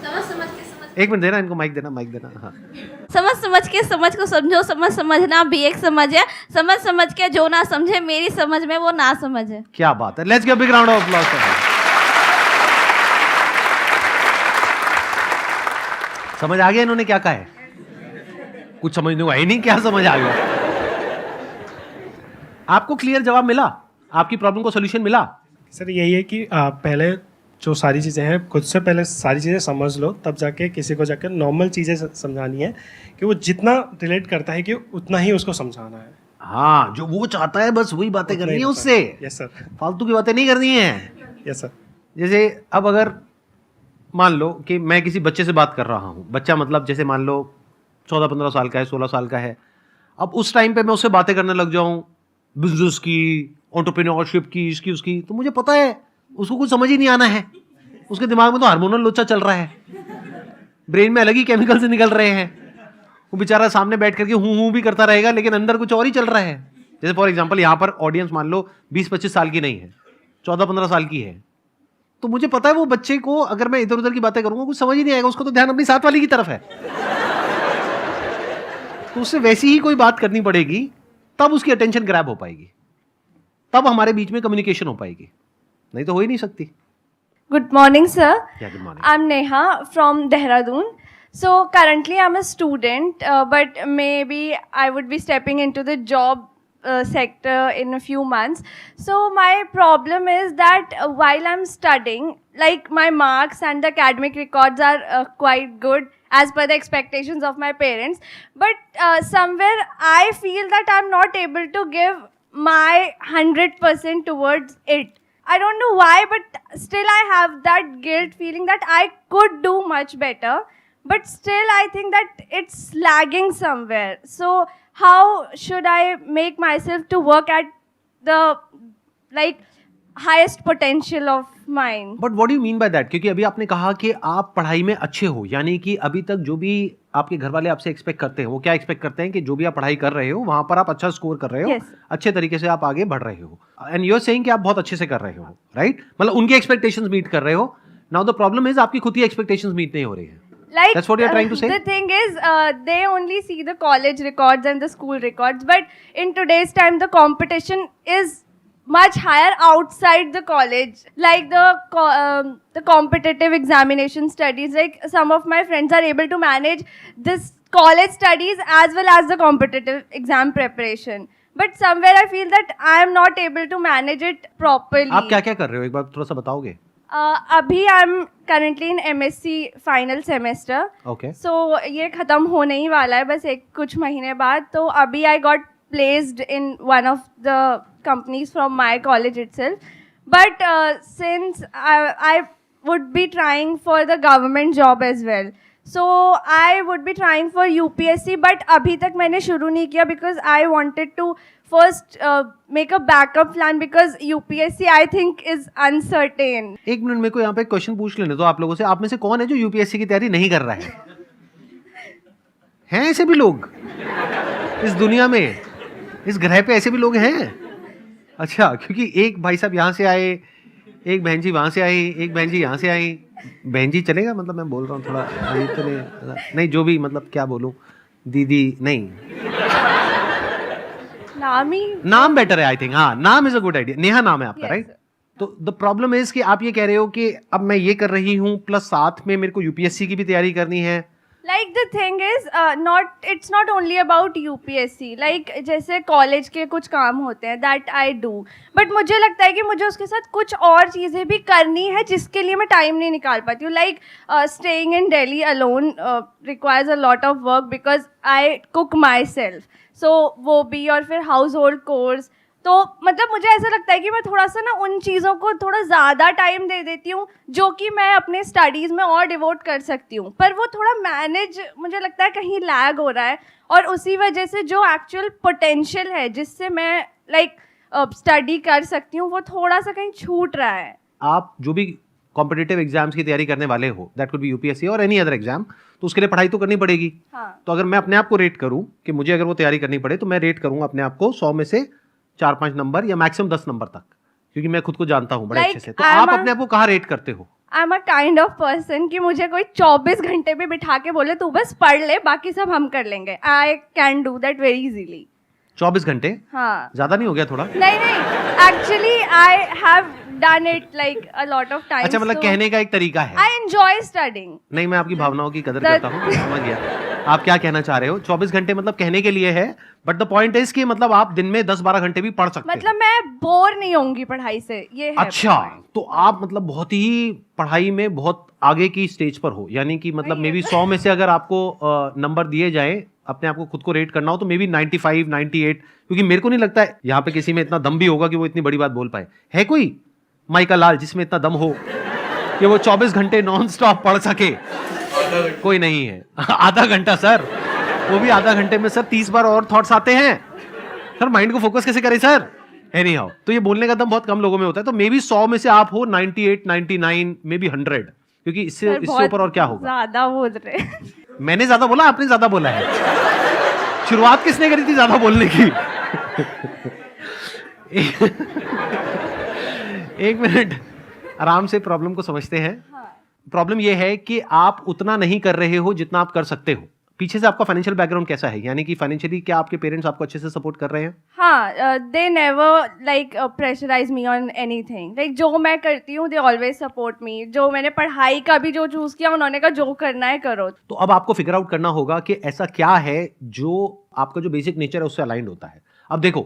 समझ समझ के समझ एक मिनट देना, इनको माइक देना, माइक देना। हाँ, समझ समझ के समझ को समझो, समझ समझना भी एक समझ है। समझ समझ के जो ना समझे मेरी समझ में वो ना समझ है। क्या बात है, let's give big round of applause for हर। समझ आ गया इन्होंने क्या कहा है? कुछ समझने को है ही नहीं, क्या समझ आ गया? आपको क्लियर जवाब मिला? आपकी प्रॉब्लम को सॉल्यूशन मिला? सर यही है कि पहले जो सारी चीज़ें हैं खुद से पहले सारी चीज़ें समझ लो, तब जाके किसी को जाकर नॉर्मल चीज़ें समझानी है कि वो जितना रिलेट करता है कि उतना ही उसको समझाना है। हाँ, जो वो चाहता है बस वही बातें करनी है उससे। Yes sir. फालतू की बातें नहीं करनी है। Yes sir. जैसे अब अगर मान लो कि मैं किसी बच्चे से बात कर रहा हूँ, बच्चा मतलब जैसे मान लो 14-15 साल का है, 16 साल का है। अब उस टाइम पे मैं उससे बातें करने लग जाऊँ बिजनेस की, एंटरप्रेन्योरशिप की, इसकी उसकी, तो मुझे पता है उसको कुछ समझ ही नहीं आना है। उसके दिमाग में तो हार्मोनल लोचा चल रहा है, ब्रेन में अलग ही केमिकल से निकल रहे हैं। वो बेचारा सामने बैठ करके हूँ भी करता रहेगा, लेकिन अंदर कुछ और ही चल रहा है। जैसे फॉर एग्जांपल यहाँ पर ऑडियंस मान लो 20-25 साल की नहीं है, 14-15 साल की है, तो मुझे पता है वो बच्चे को अगर मैं इधर उधर की बातें करूंगा कुछ समझ ही नहीं आएगा, उसको तो ध्यान अपनी साथ वाली की तरफ है। तो उससे वैसी ही कोई बात करनी पड़ेगी, तब उसकी अटेंशन ग्रैब हो पाएगी, तब हमारे बीच में कम्युनिकेशन हो पाएगी, नहीं तो हो ही नहीं सकती। Good morning, sir. Yeah, good morning. I'm Neha from Dehradun. So currently I'm a student, but maybe I would be stepping into the job sector in a few months. So my problem is that while I'm studying, like my marks and the academic records are quite good as per the expectations of my parents, but somewhere I feel that I'm not able to give my 100% towards it. I don't know why, but still I have that guilt feeling that I could do much better, but still I think that it's lagging somewhere. So how should I make myself to work at the like highest potential of mine? But what do you mean by that? क्योंकि अभी आपने कहा कि आप पढ़ाई में अच्छे हो, यानी कि अभी तक जो भी आपके घर वाले आपसे एक्सपेक्ट करते हैं, वो क्या एक्सपेक्ट करते हैं कि जो भी आप पढ़ाई कर रहे हो वहां पर आप अच्छा स्कोर कर रहे हो, Yes. अच्छे तरीके से आप आगे बढ़ रहे हो, एंड यू आर सेइंग कि आप बहुत अच्छे से कर रहे हो, राइट? मतलब उनके एक्सपेक्टेशंस मीट कर रहे हो। नाउ द प्रॉब्लम इज आपकी खुद की एक्सपेक्टेशंस मीट नहीं हो रही है। Like That's what you're trying to say? The thing is, they only see the college records and the school records, but in today's time, the competition is much higher outside the college. Like the competitive examination studies. Like some of my friends are able to manage this college studies as well as the competitive exam preparation. But somewhere I feel that I am not able to manage it properly. आप क्या क्या कर रहे हो, एक बार थोड़ा सा बताओगे? अभी I am currently in MSc final semester. Okay. So ये ख़त्म होने ही वाला है बस कुछ महीने बाद। तो अभी I got placed in one of the companies from my college itself, but since I would be trying for the government job as well, so I would be trying for UPSC, but अभी तक मैंने शुरू नहीं किया because I wanted to first make a backup plan because UPSC I think is uncertain. एक minute मेरे को यहाँ पे क्वेश्चन पूछ लेने दो आप लोगों से। आप में से कौन है जो UPSC की तैयारी नहीं कर रहा है? हैं ऐसे भी लोग इस दुनिया में, इस ग्रह पे ऐसे भी लोग हैं? अच्छा, क्योंकि एक भाई साहब यहाँ से आए, एक बहन जी वहाँ से आई, एक बहन जी यहाँ से आई। बहन जी चलेगा, मतलब मैं बोल रहा हूँ थोड़ा नहीं, जो भी मतलब क्या बोलूँ, दीदी नहीं, नाम बेटर है आई थिंक। हाँ, नाम is a good idea. Neha नाम है आपका, राइट? तो द प्रॉब्लम इज कि आप ये कह रहे हो कि अब मैं ये कर रही हूँ प्लस साथ में मेरे को UPSC की भी तैयारी करनी है। Like the thing is, it's not only about UPSC. Like जैसे कॉलेज के कुछ काम होते हैं that I do, but मुझे लगता है कि मुझे उसके साथ कुछ और चीज़ें भी करनी है जिसके लिए मैं टाइम नहीं निकाल पाती हूँ. Like staying in Delhi alone requires a lot of work because I cook myself. So वो भी, और फिर household chores. तो मतलब मुझे ऐसा लगता है कि मैं थोड़ा सा ना उन चीज़ों को थोड़ा ज़्यादा टाइम दे देती हूँ जो कि मैं अपने स्टडीज़ में और डिवोट कर सकती हूँ, पर वो थोड़ा मैनेज मुझे लगता है कहीं लैग हो रहा है, और उसी वजह से जो एक्चुअल पोटेंशियल है जिससे मैं लाइक स्टडी कर सकती हूँ वो थोड़ा सा कहीं छूट रहा है. आप जो भी कॉम्पिटिटिव एग्जाम्स की तैयारी करने वाले हो, दैट कुड बी UPSC और एनी अदर एग्जाम, तो उसके लिए पढ़ाई तो करनी पड़ेगी. हाँ. तो अगर मैं अपने आप को रेट करूँ कि मुझे अगर वो तैयारी करनी पड़े, तो मैं रेट करूँगा अपने आप को 100 में से 4-5 नंबर या मैक्सिमम 10 नंबर तक, क्योंकि मैं खुद को जानता हूँ बड़े अच्छे से. तो आप अपने आप को कहाँ रेट करते हो? I am a kind of person कि मुझे कोई 24 घंटे भी बिठा के बोले तू बस पढ़ ले, बाकी सब हम कर लेंगे. I can do that very easily. 24 घंटे हाँ. ज्यादा नहीं हो गया थोड़ा? नहीं, actually I have done it like a lot of times. अच्छा, मतलब कहने का एक तरीका है. I enjoy studying. नहीं, मैं आपकी भावनाओं की कदर करता हूँ, समझ गया आप क्या कहना चाह रहे हो. 24 घंटे मतलब कहने के लिए है, बट द पॉइंट इज कि मतलब आप दिन में 10-12 घंटे भी पढ़ सकते मतलब मैं बोर नहीं होंगी पढ़ाई से, ये है. अच्छा, तो आप मतलब बहुत ही पढ़ाई में बहुत आगे की स्टेज पर हो, यानी कि मतलब मे बी 100 में से अगर आपको नंबर दिए जाए, अपने आप को खुद को रेट करना हो, तो मे बी 95, 98, क्योंकि मेरे को नहीं लगता है यहाँ पे किसी में इतना दम भी होगा कि वो इतनी बड़ी बात बोल पाए. है कोई माइका लाल जिसमें इतना दम हो कि वो 24 घंटे नॉन स्टॉप पढ़ सके? कोई नहीं है. आधा घंटा सर, वो भी आधा घंटे में सर 30 बार और थॉट्स आते हैं सर. माइंड को फोकस कैसे करें सर? एनी हाउ, तो ये बोलने का दम बहुत कम लोगों में होता है. तो मे बी 100 में से आप हो 98, 99, मे बी 100, क्योंकि इससे ऊपर और क्या होगा. ज्यादा बोल रहे. मैंने ज्यादा बोला, आपने ज्यादा बोला है. शुरुआत किसने करी थी ज्यादा बोलने की? एक मिनट, आराम से प्रॉब्लम को समझते हैं. प्रॉब्लम यह है कि आप उतना नहीं कर रहे हो जितना आप कर सकते हो. पीछे से आपका फाइनेंशियल बैकग्राउंड कैसा है, यानी कि फाइनेंशियली क्या आपके पेरेंट्स आपको अच्छे से सपोर्ट कर रहे हैं? हाँ, they never like pressurize me on anything. Like जो मैं करती हूँ दे ऑलवेज सपोर्ट मी. जो मैंने पढ़ाई का भी जो चूज किया, उन्होंने कहा जो करना है करो. तो अब आपको फिगर आउट करना होगा कि ऐसा क्या है जो आपका जो बेसिक नेचर है उससे अलाइंड होता है. अब देखो,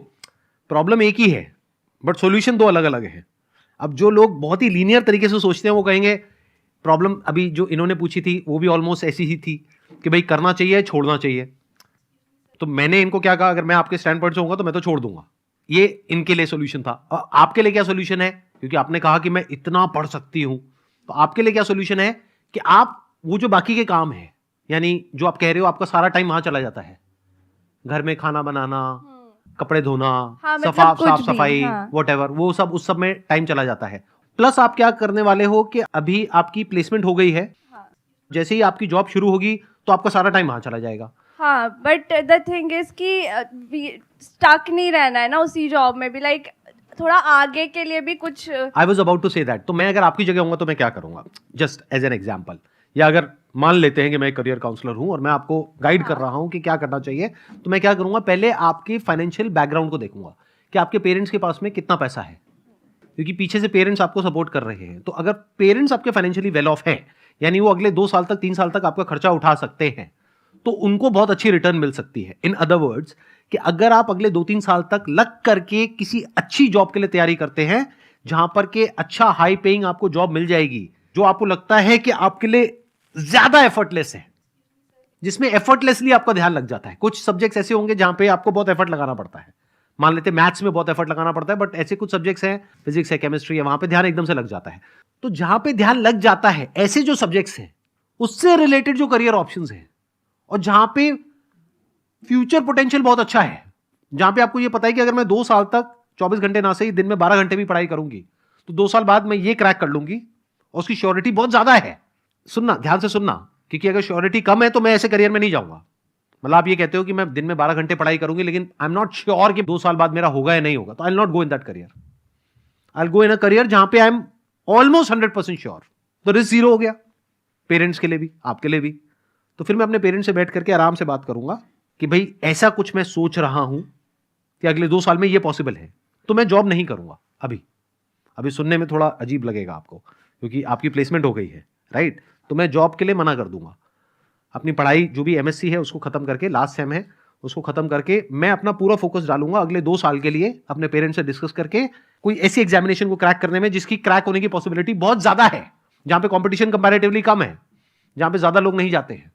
प्रॉब्लम एक ही है बट सॉल्यूशन दो अलग अलग है. अब जो लोग बहुत ही लीनियर तरीके से सोचते हैं वो कहेंगे प्रॉब्लम अभी जो इन्होंने पूछी थी वो भी ऑलमोस्ट ऐसी ही थी कि भाई करना चाहिए छोड़ना चाहिए. तो मैंने इनको क्या कहा, अगर मैं आपके स्टैंड पॉइंट से होऊंगा तो मैं तो छोड़ दूंगा. ये इनके लिए सॉल्यूशन था. और आपके लिए क्या सॉल्यूशन है, क्योंकि आपने कहा कि मैं इतना पढ़ सकती हूं, तो आपके लिए क्या सॉल्यूशन है कि आप वो जो बाकी के काम है, यानी जो आप कह रहे हो आपका सारा टाइम वहां चला जाता है, घर में खाना बनाना, कपड़े धोना, हाँ, मतलब साफ कुछ भी, सफाई, हाँ. व्हाटएवर, वो सब उस सब में टाइम चला जाता है. प्लस आप क्या करने वाले हो कि अभी आपकी प्लेसमेंट हो गई है, जैसे ही आपकी जॉब शुरू होगी तो आपका सारा टाइम वहां चला जाएगा. हाँ, बट द थिंग इज कि स्टक नहीं रहना है ना उसी जॉब में भी. लाइक थोड़ा आगे के लिए भी कुछ. I was about to say that. तो मैं अगर आपकी जगह होऊंगा तो मैं क्या करूंगा, जस्ट एज एन एग्जाम्पल, या अगर मान लेते हैं कि मैं करियर काउंसलर हूं और मैं आपको गाइड कर रहा हूं कि क्या करना चाहिए, तो मैं क्या करूंगा, पहले आपके फाइनेंशियल बैकग्राउंड को देखूंगा कि आपके पेरेंट्स के पास में कितना पैसा है, क्योंकि पीछे से पेरेंट्स आपको सपोर्ट कर रहे हैं. तो अगर पेरेंट्स आपके फाइनेंशियली वेल ऑफ है, यानी वो अगले 2 साल तक 3 साल तक आपका खर्चा उठा सकते हैं, तो उनको बहुत अच्छी रिटर्न मिल सकती है. इन अदर वर्ड्स कि अगर आप अगले 2-3 साल तक लग करके किसी अच्छी जॉब के लिए तैयारी करते हैं, जहां पर के अच्छा हाई पेइंग आपको जॉब मिल जाएगी, जो आपको लगता है कि आपके लिए ज्यादा एफर्टलेस है, जिसमें एफर्टलेसली आपका ध्यान लग जाता है. कुछ सब्जेक्ट्स ऐसे होंगे जहां पे आपको बहुत एफर्ट लगाना पड़ता है. मान लेते मैथ्स में बहुत एफर्ट लगाना पड़ता है, बट ऐसे कुछ सब्जेक्ट्स हैं, फिजिक्स है, केमिस्ट्री है, वहां पे ध्यान एकदम से लग जाता है. तो जहां पे ध्यान लग जाता है, ऐसे जो सब्जेक्ट्स हैं उससे रिलेटेड जो करियर ऑप्शंस हैं, और जहां पे फ्यूचर पोटेंशियल बहुत अच्छा है, जहां पे आपको ये पता है कि अगर मैं 2 साल तक 24 घंटे ना सही दिन में 12 घंटे भी पढ़ाई करूंगी तो 2 साल बाद मैं ये क्रैक कर लूंगी, और उसकी श्योरिटी बहुत ज्यादा है. सुनना, ध्यान से सुनना, क्योंकि अगर श्योरिटी कम है तो मैं ऐसे करियर में नहीं जाऊंगा. मतलब आप ये कहते हो कि मैं दिन में 12 घंटे पढ़ाई करूंगी, लेकिन आई एम नॉट श्योर कि 2 साल बाद मेरा होगा या नहीं होगा, तो I will not go in that career. I will go in a career जहां पे आई एम ऑलमोस्ट 100% श्योर. तो रिस्क 0 हो गया, पेरेंट्स के लिए भी, आपके लिए भी. तो फिर मैं अपने पेरेंट्स से बैठ करके आराम से बात करूंगा कि भाई ऐसा कुछ मैं सोच रहा हूं कि अगले 2 साल में ये पॉसिबल है, तो मैं जॉब नहीं करूंगा. अभी सुनने में थोड़ा अजीब लगेगा आपको, क्योंकि आपकी प्लेसमेंट हो गई है, राइट. तो मैं जॉब के लिए मना कर दूंगा. अपनी पढ़ाई जो भी एमएससी है उसको खत्म करके, लास्ट सेम है उसको खत्म करके, मैं अपना पूरा फोकस डालूंगा अगले 2 साल के लिए अपने पेरेंट्स से डिस्कस करके कोई ऐसी एग्जामिनेशन को क्रैक करने में जिसकी क्रैक होने की पॉसिबिलिटी बहुत ज्यादा है, जहां पे कंपटीशन कंपैरेटिवली कम है, जहां पे ज्यादा लोग नहीं जाते हैं.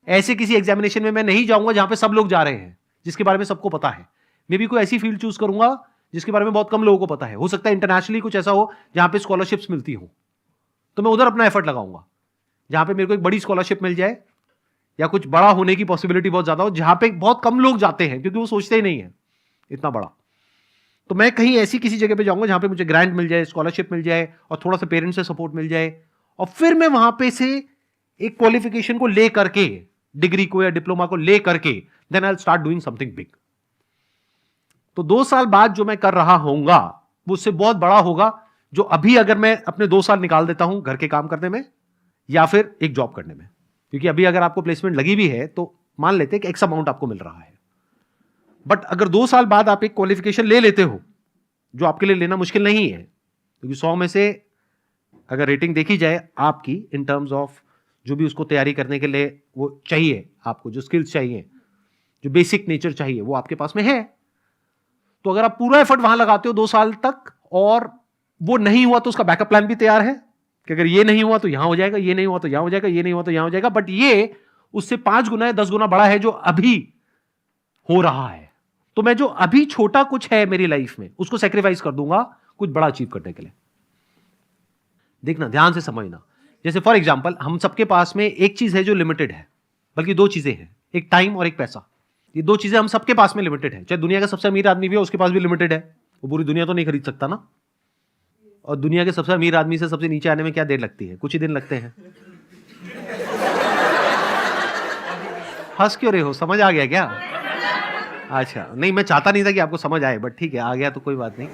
ऐसे किसी एग्जामिनेशन में मैं नहीं जाऊंगा जहां पे सब लोग जा रहे हैं, जिसके बारे में सबको पता है. मे भी कोई ऐसी फील्ड चूज करूंगा जिसके बारे में बहुत कम लोगों को पता है. हो सकता है इंटरनेशनली कुछ ऐसा हो जहां पे स्कॉलरशिप्स मिलती हो, तो मैं उधर अपना एफर्ट लगाऊंगा. जहां पे मेरे को एक बड़ी स्कॉलरशिप मिल जाए, या कुछ बड़ा होने की पॉसिबिलिटी बहुत ज्यादा हो, जहां पे बहुत कम लोग जाते हैं, क्योंकि वो सोचते ही नहीं है इतना बड़ा. तो मैं कहीं ऐसी किसी जगह पे जाऊंगा जहां पे मुझे ग्रांट मिल जाए, स्कॉलरशिप मिल जाए, और थोड़ा सा पेरेंट्स से सपोर्ट मिल जाए, और फिर मैं वहां पे से एक क्वालिफिकेशन को ले करके, डिग्री को या डिप्लोमा को ले करके, then I will start doing something big. तो 2 साल बाद जो मैं कर रहा होऊंगा वो उससे बहुत बड़ा होगा, जो अभी अगर मैं अपने 2 साल निकाल देता हूं घर के काम करने में या फिर एक जॉब करने में, क्योंकि अभी अगर आपको प्लेसमेंट लगी भी है तो मान लेते हैं कि एक्स अमाउंट आपको मिल रहा है, बट अगर 2 साल बाद आप एक क्वालिफिकेशन ले लेते हो जो आपके लिए लेना मुश्किल नहीं है, क्योंकि 100 में से अगर रेटिंग देखी जाए आपकी इन टर्म्स ऑफ जो भी उसको तैयारी करने के लिए वो चाहिए, आपको जो स्किल्स चाहिए, जो बेसिक नेचर चाहिए, वो आपके पास में है। तो अगर आप पूरा एफर्ट वहां लगाते हो 2 साल तक और वो नहीं हुआ तो उसका बैकअप प्लान भी तैयार है कि अगर ये नहीं हुआ तो यहां हो जाएगा, ये नहीं हुआ तो यहां हो जाएगा, ये नहीं हुआ तो यहां हो जाएगा, बट ये उससे 5 गुना या 10 गुना बड़ा है जो अभी हो रहा है। तो मैं जो अभी छोटा कुछ है मेरी लाइफ में उसको सेक्रीफाइस कर दूंगा कुछ बड़ा अचीव करने के लिए। देखना, ध्यान से समझना। जैसे फॉर एग्जांपल हम सबके पास में एक चीज है जो लिमिटेड है, बल्कि 2 चीजें हैं, एक टाइम और एक पैसा। ये 2 चीजें हम सबके पास में लिमिटेड है। चाहे दुनिया का सबसे अमीर आदमी भी हो उसके पास भी लिमिटेड है, वो पूरी दुनिया तो नहीं खरीद सकता ना। और दुनिया के सबसे अमीर आदमी से सबसे नीचे आने में क्या देर लगती है? कुछ ही दिन लगते हैं। हंस क्यों रहे हो? समझ आ गया क्या? अच्छा, नहीं मैं चाहता नहीं था कि आपको समझ आए, बट ठीक है, आ गया तो कोई बात नहीं।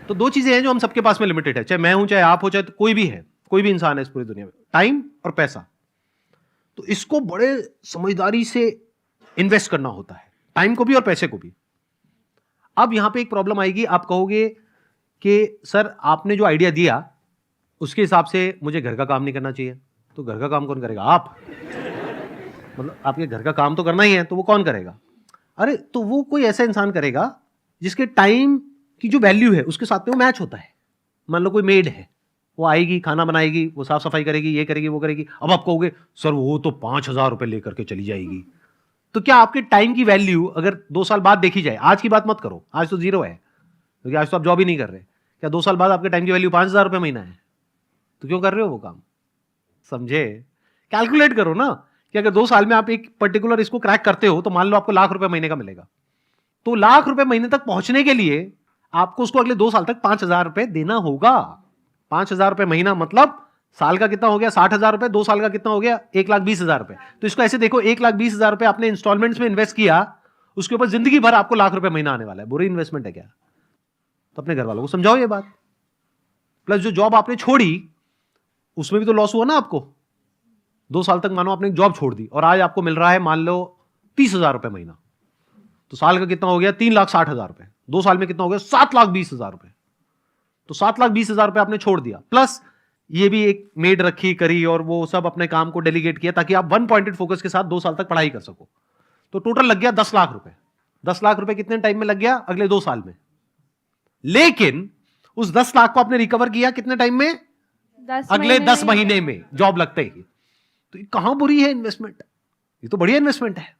तो 2 चीजें हैं जो हम सबके पास में लिमिटेड है, चाहे मैं हूं, चाहे आप हो, चाहे तो कोई भी है, कोई भी इंसान है इस पूरी दुनिया में, टाइम और पैसा। तो इसको बड़े समझदारी से इन्वेस्ट करना होता है, टाइम को भी और पैसे को भी। अब यहां पे एक प्रॉब्लम आएगी, आप कहोगे कि सर आपने जो आइडिया दिया उसके हिसाब से मुझे घर का काम नहीं करना चाहिए। तो घर का काम कौन करेगा? आप। मतलब आपके घर का काम तो करना ही है, तो वो कौन करेगा? अरे तो वो कोई ऐसा इंसान करेगा जिसके टाइम की जो वैल्यू है उसके साथ में वो मैच होता है। मान लो कोई मेड है, वो आएगी, खाना बनाएगी, वो साफ सफाई करेगी, ये करेगी, वो करेगी। अब आप कहोगे सर वो तो 5,000 रुपए लेकर के चली जाएगी। तो क्या आपके टाइम की वैल्यू अगर 2 साल बाद देखी जाए, आज की बात मत करो, आज तो 0 है क्योंकि आज तो आप जॉब ही नहीं कर रहे, क्या 2 साल बाद आपके टाइम की वैल्यू 5,000 रुपए महीना है? तो क्यों कर रहे हो वो काम? समझे? कैलकुलेट करो ना कि अगर 2 साल में आप एक पर्टिकुलर इसको क्रैक करते हो तो मान लो आपको लाख रुपए महीने का मिलेगा। तो लाख रुपए महीने तक पहुंचने के लिए आपको उसको अगले 2 साल तक 5,000 रुपए देना होगा। 5,000 रुपए महीना मतलब साल का कितना हो गया? 60,000 रुपए। 2 साल का कितना हो गया? 1,20,000 रुपए। तो इसको ऐसे देखो, 1,20,000 रुपए आपने इंस्टॉलमेंट्स में इन्वेस्ट किया, उसके ऊपर जिंदगी भर आपको लाख रुपए महीना आने वाला है। बुरी इन्वेस्टमेंट है क्या? तो अपने घर वालों को समझाओ ये बात। प्लस जो जॉब आपने छोड़ी उसमें भी तो लॉस हुआ ना आपको। 2 साल तक मानो आपने जॉब छोड़ दी और आज आपको मिल रहा है मान लो 30,000 रुपए महीना, तो साल का कितना हो गया? 3,60,000 रुपए। 2 साल में कितना हो गया? 7,20,000 रुपए। तो 7,20,000 रुपए आपने छोड़ दिया, प्लस ये भी एक मेड रखी करी और वो सब अपने काम को डेलीगेट किया ताकि आप 1 पॉइंटेड फोकस के साथ 2 साल तक पढ़ाई कर सको। तो टोटल लग गया 10 लाख रुपए। 10 लाख रुपए कितने टाइम में लग गया? अगले 2 साल में। लेकिन उस 10 लाख को आपने रिकवर किया कितने टाइम में? अगले 10 महीने में, जॉब लगते ही। तो कहां बुरी है इन्वेस्टमेंट? ये तो बढ़िया इन्वेस्टमेंट है।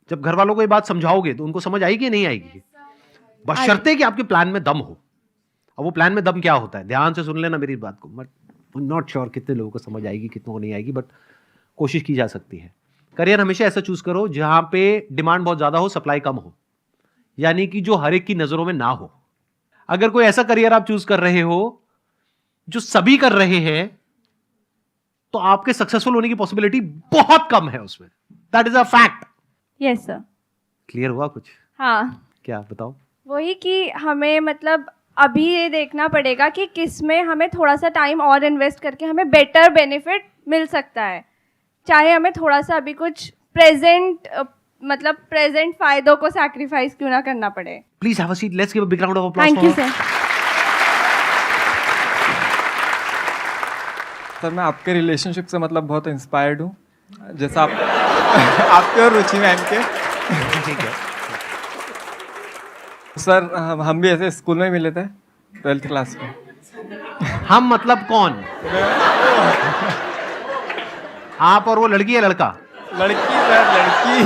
जब घर वालों को ये बात समझाओगे तो उनको समझ आएगी नहीं आएगी? बशर्ते कि आपके प्लान में दम हो। अब वो प्लान में दम क्या होता है? ध्यान से सुन लेना मेरी बात को। बट नॉट श्योर कितने लोगों को समझ आएगी, कितनों को नहीं आएगी, बट कोशिश की जा सकती है। करियर हमेशा ऐसा चूज करो जहां पे डिमांड बहुत ज्यादा हो, सप्लाई कम हो, यानी कि जो हर एक की नजरों में ना हो। अगर कोई ऐसा करियर आप चूज कर रहे हो जो सभी कर रहे हैं तो आपके सक्सेसफुल होने की पॉसिबिलिटी बहुत कम है उसमें। That is a fact. Yes sir. Clear हुआ कुछ? हाँ, क्या बताओ? वही कि हमें मतलब अभी ये देखना पड़ेगा कि किस में हमें थोड़ा सा टाइम और इन्वेस्ट करके हमें बेटर बेनिफिट मिल सकता है, चाहे हमें थोड़ा सा अभी कुछ प्रेजेंट फायदों को सैक्रिफाइस क्यों ना करना पड़े। Please have a seat. Let's give a big round of applause. Thank you sir. Sir मैं आपके रिलेशनशिप से मतलब बहुत इंस्पायर्ड हूँ, जैसा आप आपके और रुचि मैम के। ठीक है सर हम भी ऐसे स्कूल में मिले थे 12th क्लास में। हम मतलब कौन? आप और वो लड़की है लड़का? लड़की सर, लड़की।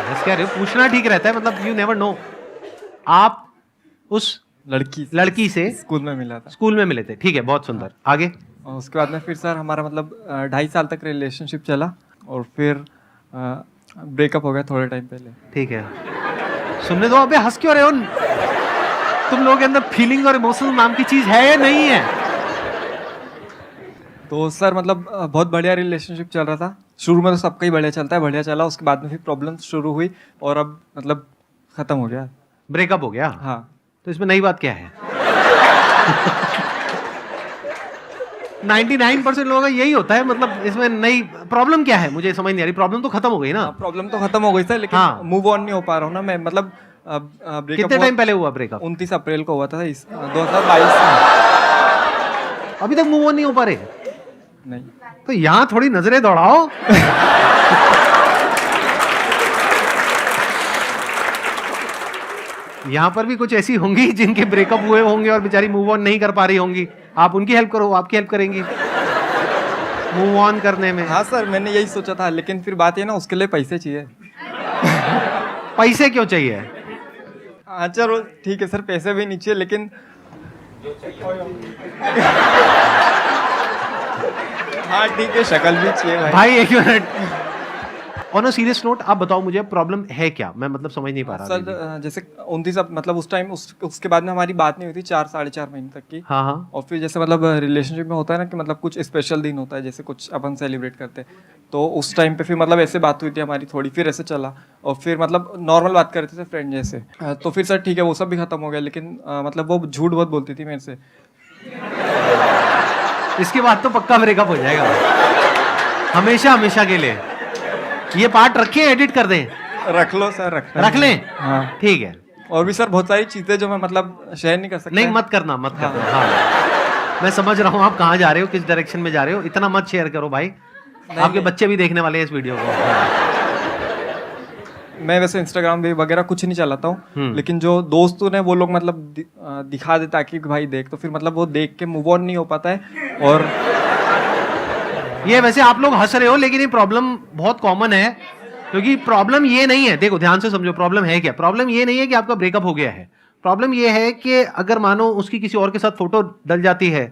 बस कह रहे हो, पूछना ठीक रहता है, मतलब यू नेवर नो। आप उस लड़की से स्कूल में मिला था। स्कूल में मिले थे, ठीक है, बहुत सुंदर। आगे? और उसके बाद में फिर सर हमारा मतलब 2.5 साल तक रिलेशनशिप चला और फिर ब्रेकअप हो गया थोड़े टाइम पहले। ठीक है, सुनने दो। अबे हंस क्यों रहे हो? तुम लोगों के अंदर फीलिंग और इमोशंस नाम की चीज है या नहीं है? तो सर मतलब बहुत बढ़िया रिलेशनशिप चल रहा था। शुरू में तो सबका ही बढ़िया चलता है, बढ़िया चला। उसके बाद में फिर प्रॉब्लम शुरू हुई और अब मतलब खत्म हो गया, ब्रेकअप हो गया। हाँ। तो इसमें नई बात क्या है? 99% लोगों का यही होता है, मतलब इसमें नई प्रॉब्लम क्या है? मुझे समझ नहीं आ रही। प्रॉब्लम तो खत्म हो गई ना। प्रॉब्लम तो खत्म हो गई सर, लेकिन हाँ। मूव ऑन नहीं हो पा रहा हूँ ना मैं, मतलब ब्रेकअप कितने टाइम पहले हुआ ब्रेकअप? 29 अप्रैल को हुआ था इस 2022 में। अभी तक मूव ऑन नहीं हो पा रहे? नहीं तो यहां थोड़ी नजरें दौड़ाओ। यहां पर भी कुछ ऐसी होंगी जिनके ब्रेकअप हुए होंगे और बेचारी मूव ऑन नहीं कर पा रही होंगी। आप उनकी हेल्प करो, आपकी हेल्प करेंगी मूव ऑन करने में। हाँ सर, मैंने यही सोचा था, लेकिन फिर बात ये ना, उसके लिए पैसे चाहिए। पैसे क्यों चाहिए? हाँ चलो ठीक है सर, पैसे भी नहीं चाहिए, लेकिन हाँ ठीक है, शक्ल भी चाहिए भाई। भाई एक minute, on a serious note आप बताओ मुझे प्रॉब्लम है क्या? मैं मतलब समझ नहीं पा रहा अभी भी। सर जैसे 29 मतलब उस टाइम उसके बाद में हमारी बात नहीं हुई थी 4-4.5 महीने तक की। हाँ हाँ। और फिर जैसे मतलब रिलेशनशिप में होता है ना कि मतलब कुछ स्पेशल दिन होता है, जैसे कुछ अपन सेलिब्रेट करते हैं, तो उस टाइम पे फिर मतलब ऐसे बात हुई थी हमारी थोड़ी, फिर ऐसे चला और फिर मतलब नॉर्मल बात करते थे फ्रेंड जैसे। तो फिर सर ठीक है, वो सब भी खत्म हो गया, लेकिन मतलब वो झूठ बहुत बोलती थी मेरे से। इसके बाद तो पक्का ब्रेकअप हो जाएगा हमेशा हमेशा के लिए। ये पार्ट रखिए, एडिट कर दें। रख लो सर, रख लें? हाँ ठीक है। और भी सर बहुत सारी चीजें जो मैं मतलब शेयर नहीं कर सकता। नहीं मत करना, मत करना। हाँ मैं समझ रहा हूँ आप कहाँ जा रहे हो, किस डायरेक्शन में जा रहे हो। इतना मत शेयर करो भाई, आपके बच्चे भी देखने वाले हैं इस वीडियो को। मैं वैसे इंस्टाग्राम भी वगैरह कुछ नहीं चलाता हूँ, लेकिन जो दोस्त ने वो लोग मतलब दिखा देता कि भाई देख, तो फिर मतलब वो देख के मूव ऑन नहीं हो पाता है। और ये वैसे आप लोग हंस रहे हो, लेकिन ये प्रॉब्लम बहुत कॉमन है। क्योंकि प्रॉब्लम ये नहीं है, देखो ध्यान से समझो प्रॉब्लम है क्या। प्रॉब्लम ये नहीं है कि आपका ब्रेकअप हो गया है। प्रॉब्लम ये है कि अगर मानो उसकी किसी और के साथ फोटो डल जाती है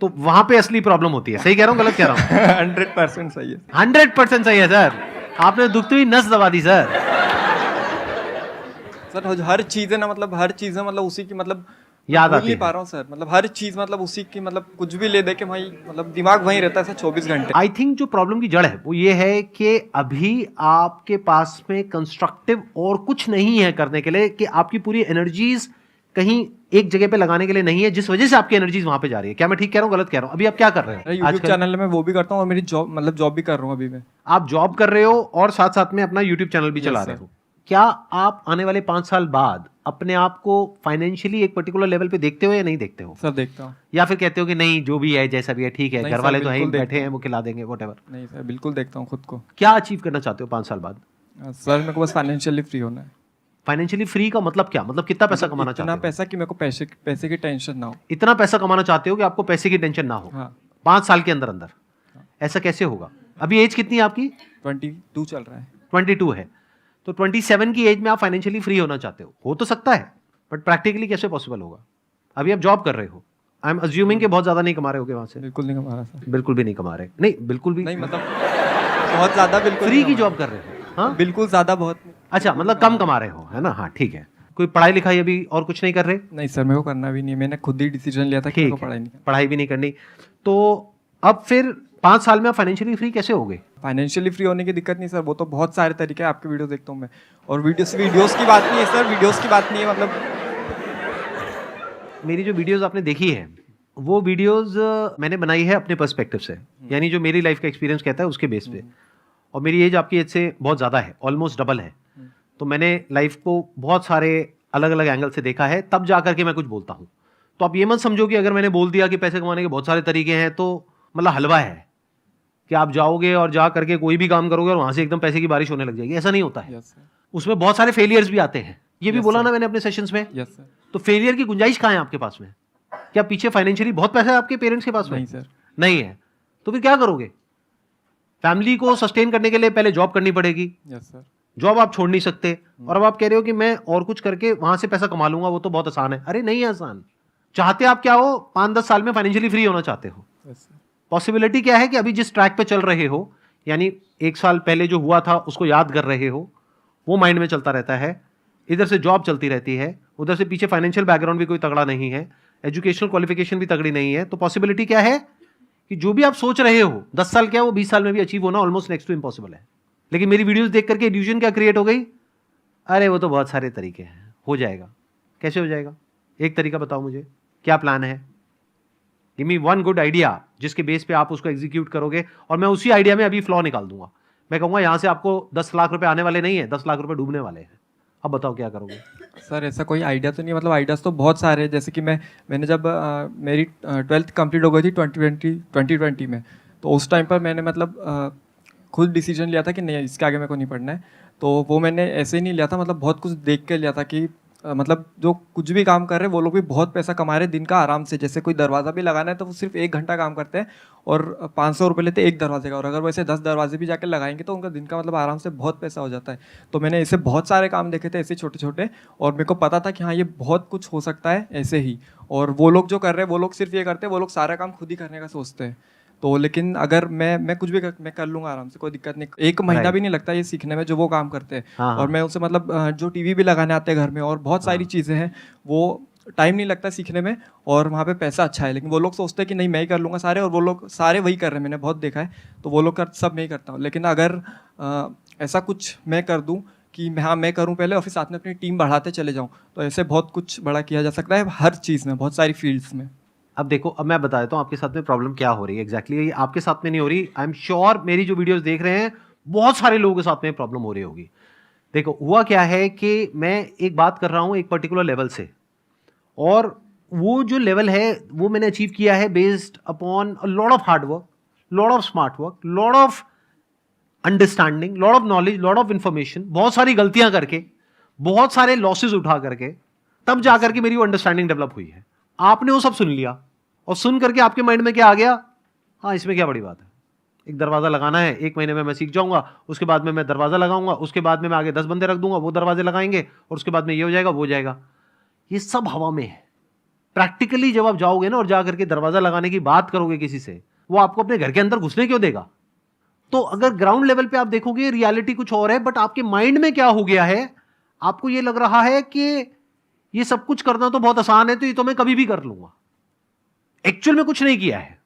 तो वहां पे असली प्रॉब्लम होती है। सही कह रहा हूँ, गलत कह रहा हूँ? 100% सही है। 100% सही है सर। आपने दुखती हुई नस दबा दी सर। सर हर चीज है ना, मतलब हर चीज है मतलब उसी की मतलब याद भूल आती नहीं है। पा रहा हूँ सर, मतलब हर चीज मतलब उसी की, मतलब कुछ भी ले दे के भाई मतलब दिमाग वहीं रहता है सर 24 घंटे। आई थिंक जो प्रॉब्लम की जड़ है वो ये है कि अभी आपके पास में कंस्ट्रक्टिव और कुछ नहीं है करने के लिए, कि आपकी पूरी एनर्जीज कहीं एक जगह पे लगाने के लिए नहीं है, जिस वजह से आपकी एनर्जीज वहां पे जा रही है। क्या मैं ठीक कह रहा हूँ, गलत कह रहा हूँ? अभी आप क्या कर रहे हैं? यूट्यूब चैनल में वो भी करता हूँ और मेरी जॉब मतलब जॉब भी कर रहा हूँ अभी मैं। आप जॉब कर रहे हो और साथ साथ में अपना यूट्यूब चैनल भी चला रहे हो। क्या आप आने वाले 5 साल बाद अपने आप को फाइनेंशियली एक पर्टिकुलर लेवल पे देखते हो या नहीं देखते हो? सर देखता हूँ। या फिर कहते हो कि नहीं जो भी है जैसा भी है ठीक है, नहीं घर सर, वाले तो है ही, बिल्कुल बैठे हैं वो खिला देंगे व्हाटएवर? नहीं सर, बिल्कुल देखता हूँ खुद को। क्या अचीव करना चाहते हो 5 साल बाद? सर मेरे को बस फाइनेंशियली फ्री होना है। फाइनेंशियली फ्री का मतलब क्या? मतलब कितना पैसा कमाना चाहते इतना हो? पैसा कि मेरे को पैसे की टेंशन ना हो। इतना पैसा कमाना चाहते हो कि आपको पैसे की टेंशन ना हो? हाँ। 5 साल के अंदर अंदर ऐसा कैसे होगा? अभी एज कितनी है आपकी? 22 चल रहा है। 22 है, तो 27 की एज में आप फाइनेंशियली फ्री होना चाहते हो तो सकता है, बट प्रैक्टिकली कैसे पॉसिबल होगा? अभी आप जॉब कर रहे हो, आई एम अज्यूमिंग कि बहुत ज्यादा नहीं कमा रहे होगे वहां से। बिल्कुल नहीं कमा रहा सर। बिल्कुल भी नहीं कमा रहे? नहीं बिल्कुल भी नहीं मतलब बहुत ज्यादा बिल्कुल फ्री नहीं की कमा जॉब कर रहे हो? हाँ रहा। बिल्कुल ज्यादा बहुत नहीं। अच्छा, मतलब कम कमा रहे हो, है ना? हाँ ठीक है। कोई पढ़ाई लिखाई अभी और कुछ नहीं कर रहे? नहीं सर, मेरे को करना भी नहीं है, मैंने खुद ही डिसीजन लिया था कि मेरे को ठीक पढ़ाई है, नहीं करनी। पढ़ाई भी नहीं करनी। तो अब फिर 5 साल में आप फाइनेंशियली फ्री कैसे होगे? फाइनेंशियली फ्री होने की दिक्कत नहीं सर, वो तो बहुत सारे तरीके हैं। आपके वीडियो देखता हूँ मैं, और वीडियोस की बात नहीं है सर, वीडियोस की बात नहीं है। मतलब मेरी जो वीडियोस आपने देखी है वो वीडियोस मैंने बनाई है अपने पर्सपेक्टिव से, यानी जो मेरी लाइफ का एक्सपीरियंस कहता है उसके बेस पे। और मेरी एज आपकी एज से बहुत ज़्यादा है, ऑलमोस्ट डबल है। तो मैंने लाइफ को बहुत सारे अलग अलग एंगल से देखा है, तब जा करके मैं कुछ बोलता हूँ। तो आप ये मत समझो कि अगर मैंने बोल दिया कि पैसे कमाने के बहुत सारे तरीके हैं तो मतलब हलवा है कि आप जाओगे और जा करके कोई भी काम करोगे और वहाँ से एकदम पैसे की बारिश होने लग जाएगी। ऐसा नहीं होता है। यस सर, उसमें बहुत सारे फेलियर्स भी आते हैं, ये भी Yes, बोला sir. ना मैंने अपने सेशंस में। Yes sir. तो फेलियर की गुंजाइश कहाँ है आपके पास में? क्या पीछे फाइनेंशियली बहुत पैसा है आपके पेरेंट्स के पास में? नहीं सर। नहीं है तो फिर क्या करोगे? फैमिली को सस्टेन करने के लिए पहले जॉब करनी पड़ेगी। Yes sir. जॉब आप छोड़ नहीं सकते। और अब आप कह रहे हो कि मैं और कुछ करके वहां से पैसा कमा लूंगा, वो तो बहुत आसान है। अरे नहीं है आसान। चाहते आप क्या हो? 5-10 साल में फाइनेंशियली फ्री होना चाहते हो। Yes sir. पॉसिबिलिटी क्या है कि अभी जिस ट्रैक पे चल रहे हो, यानी 1 साल पहले जो हुआ था उसको याद कर रहे हो, वो माइंड में चलता रहता है। इधर से जॉब चलती रहती है, उधर से पीछे फाइनेंशियल बैकग्राउंड भी कोई तगड़ा नहीं है, एजुकेशनल क्वालिफिकेशन भी तगड़ी नहीं है। तो पॉसिबिलिटी क्या है कि जो भी आप सोच रहे हो 10 साल क्या वो 20 साल में भी अचीव होना ऑलमोस्ट नेक्स्ट टू इम्पॉसिबल है। लेकिन मेरी वीडियोस देख करके इल्यूजन क्या क्रिएट हो गई? अरे वो तो बहुत सारे तरीके हैं, हो जाएगा। कैसे हो जाएगा? एक तरीका बताओ मुझे, क्या प्लान है? Give me one good idea जिसके बेस पे आप उसको एग्जीक्यूट करोगे, और मैं उसी आइडिया में अभी फ्लॉ निकाल दूंगा। मैं कहूंगा यहां से आपको 10 लाख रुपए आने वाले नहीं है, 10 लाख रुपए डूबने वाले हैं। अब बताओ क्या करोगे? सर ऐसा कोई आइडिया तो नहीं, मतलब आइडियाज़ तो बहुत सारे हैं। जैसे कि मैंने जब मेरी 12th कंप्लीट हो गई थी 2020 में, तो उस टाइम पर मैंने मतलब खुद डिसीजन लिया था कि नहीं इसके आगे मेरे को नहीं पढ़ना है। तो वो मैंने ऐसे ही नहीं लिया था, मतलब बहुत कुछ देख के लिया था कि मतलब जो कुछ भी काम कर रहे हैं वो लोग भी बहुत पैसा कमा रहे हैं दिन का आराम से। जैसे कोई दरवाज़ा भी लगाना है तो वो सिर्फ 1 घंटा काम करते हैं और 500 रुपये लेते हैं एक दरवाजे का, और अगर वैसे 10 दरवाजे भी जाकर लगाएंगे तो उनका दिन का मतलब आराम से बहुत पैसा हो जाता है। तो मैंने ऐसे बहुत सारे काम देखे थे ऐसे छोटे छोटे, और मेरे को पता था कि हाँ ये बहुत कुछ हो सकता है ऐसे ही। और वो लोग जो कर रहे हैं वो लोग सिर्फ ये करते हैं, वो लोग सारा काम खुद ही करने का सोचते हैं। तो लेकिन अगर मैं कुछ भी मैं कर लूँगा आराम से, कोई दिक्कत नहीं। 1 महीना भी नहीं लगता ये सीखने में जो वो काम करते हैं। हाँ, और मैं उनसे मतलब जो टीवी भी लगाने आते हैं घर में और बहुत सारी चीज़ें हैं, वो टाइम नहीं लगता सीखने में और वहाँ पे पैसा अच्छा है। लेकिन वो लोग सोचते हैं कि नहीं मैं ही कर लूँगा सारे, और वो लोग सारे वही कर रहे हैं, मैंने बहुत देखा है। तो वो लोग सब मैं ही करता हूँ। लेकिन अगर ऐसा कुछ मैं कर दूँ कि हाँ मैं करूँ पहले और फिर साथ में अपनी टीम बढ़ाते चले जाऊँ, तो ऐसे बहुत कुछ बड़ा किया जा सकता है हर चीज़ में, बहुत सारी फील्ड्स में। अब देखो, अब मैं बता देता हूँ आपके साथ में प्रॉब्लम क्या हो रही है एग्जैक्टली। ये आपके साथ में नहीं हो रही, आई एम श्योर मेरी जो वीडियोस देख रहे हैं बहुत सारे लोगों के साथ में प्रॉब्लम हो रही होगी। देखो हुआ क्या है कि मैं एक बात कर रहा हूँ एक पर्टिकुलर लेवल से, और वो जो लेवल है वो मैंने अचीव किया है based upon a lot of hard work, lot of smart work, lot of understanding, lot of knowledge, lot of information, बहुत सारी गलतियां करके, बहुत सारे लॉसेज उठा करके, तब जाकर के मेरी वो अंडरस्टैंडिंग डेवलप हुई है। आपने वो सब सुन लिया और सुन करके आपके माइंड में क्या आ गया, हाँ इसमें क्या बड़ी बात है, एक दरवाजा लगाना है, 1 महीने में मैं सीख जाऊंगा, उसके बाद में मैं दरवाजा लगाऊंगा, उसके बाद में मैं आगे 10 बंदे रख दूंगा, वो दरवाजे लगाएंगे, और उसके बाद में ये हो जाएगा वो हो जाएगा। ये सब हवा में है। प्रैक्टिकली जब आप जाओगे ना और जाकर के दरवाजा लगाने की बात करोगे किसी से, वो आपको अपने घर के अंदर घुसने क्यों देगा? तो अगर ग्राउंड लेवल पे आप देखोगे रियलिटी कुछ और है, बट आपके माइंड में क्या हो गया है, आपको ये लग रहा है कि ये सब कुछ करना तो बहुत आसान है, तो ये तो मैं कभी भी कर लूंगा। एक्चुअल में कुछ नहीं किया है।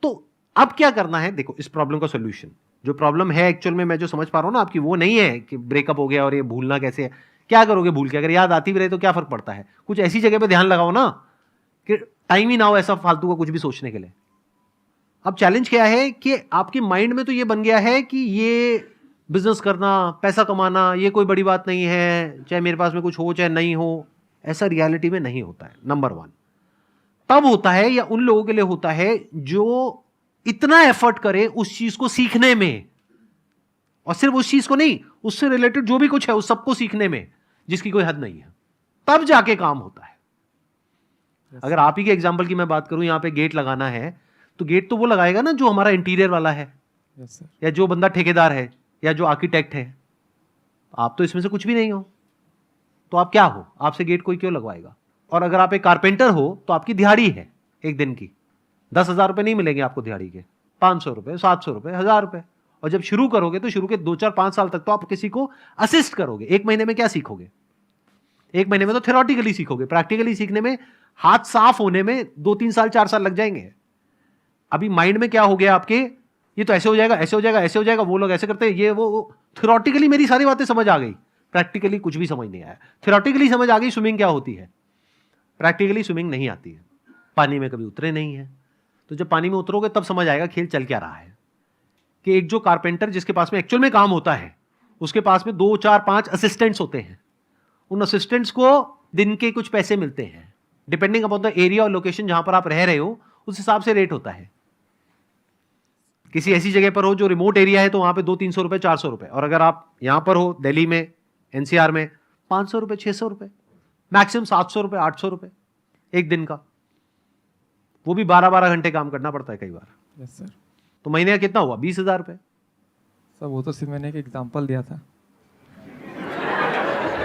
तो अब क्या करना है? देखो इस प्रॉब्लम का सॉल्यूशन, जो प्रॉब्लम है एक्चुअल में मैं जो समझ पा रहा हूं ना आपकी, वो नहीं है कि ब्रेकअप हो गया और ये भूलना कैसे है। क्या करोगे भूल के? अगर याद आती भी रहे तो क्या फर्क पड़ता है? कुछ ऐसी जगह पे ध्यान लगाओ ना कि टाइम ही ना हो ऐसा फालतू का कुछ भी सोचने के लिए। अब चैलेंज क्या है कि आपके माइंड में तो ये बन गया है कि ये बिजनेस करना, पैसा कमाना, ये कोई बड़ी बात नहीं है, चाहे मेरे पास में कुछ हो चाहे नहीं हो। ऐसा रियलिटी में नहीं होता है। नंबर 1 तब होता है या उन लोगों के लिए होता है जो इतना एफर्ट करे उस चीज को सीखने में, और सिर्फ उस चीज को नहीं, उससे रिलेटेड जो भी कुछ है उस सबको सीखने में, जिसकी कोई हद नहीं है, तब जाके काम होता है। अगर आप ही के एग्जांपल की मैं बात करूं, यहां पे गेट लगाना है तो गेट तो वो लगाएगा ना जो हमारा इंटीरियर वाला है, या जो बंदा ठेकेदार है, या जो आर्किटेक्ट है। आप तो इसमें से कुछ भी नहीं हो, तो आप क्या हो? आपसे गेट कोई क्यों लगवाएगा? और अगर आप एक कारपेंटर हो तो आपकी दिहाड़ी है एक दिन की 10,000 रुपए नहीं मिलेंगे आपको दिहाड़ी के, 500 रुपए, 700 रुपए, 1000 रुपए। और जब शुरू करोगे तो शुरू के 2, 4, 5 साल तक तो आप किसी को असिस्ट करोगे। 1 महीने में क्या सीखोगे? 1 महीने में तो थ्योरेटिकली सीखोगे। प्रैक्टिकली सीखने में, हाथ साफ होने में 2, 3 साल, 4 साल लग जाएंगे। अभी माइंड में क्या हो गया आपके, ये तो ऐसे हो जाएगा, ऐसे हो जाएगा, ऐसे हो जाएगा, वो लोग ऐसे करते हैं, ये वो। थ्योरेटिकली मेरी सारी बातें समझ आ गई, प्रैक्टिकली कुछ भी समझ नहीं आया। थ्योरेटिकली समझ आ गई स्विमिंग क्या होती है, प्रैक्टिकली स्विमिंग नहीं आती है। पानी में कभी उतरे नहीं है, तो जब पानी में उतरोगे तब समझ आएगा खेल चल क्या रहा है। कि एक जो कारपेंटर जिसके पास में एक्चुअल में काम होता है, उसके पास में 2, 4, 5 असिस्टेंट्स होते हैं। उन असिस्टेंट्स को दिन के कुछ पैसे मिलते हैं, डिपेंडिंग अपॉन द एरिया और लोकेशन जहां पर आप रह रहे हो, उस हिसाब से रेट होता है। किसी ऐसी जगह पर हो जो रिमोट एरिया है तो वहां पे 200-300 रुपए, 400 रुपए। और अगर आप यहां पर हो दिल्ली में, एनसीआर में, 500 रुपए, 600 रुपए, मैक्सिमम 700 रुपए, 800 रुपए एक दिन का। वो भी 12-12 घंटे काम करना पड़ता है कई बार। Yes sir. तो महीने का कितना हुआ? 20,000 रुपए। सर वो तो सिर्फ मैंने एक एग्जांपल दिया था।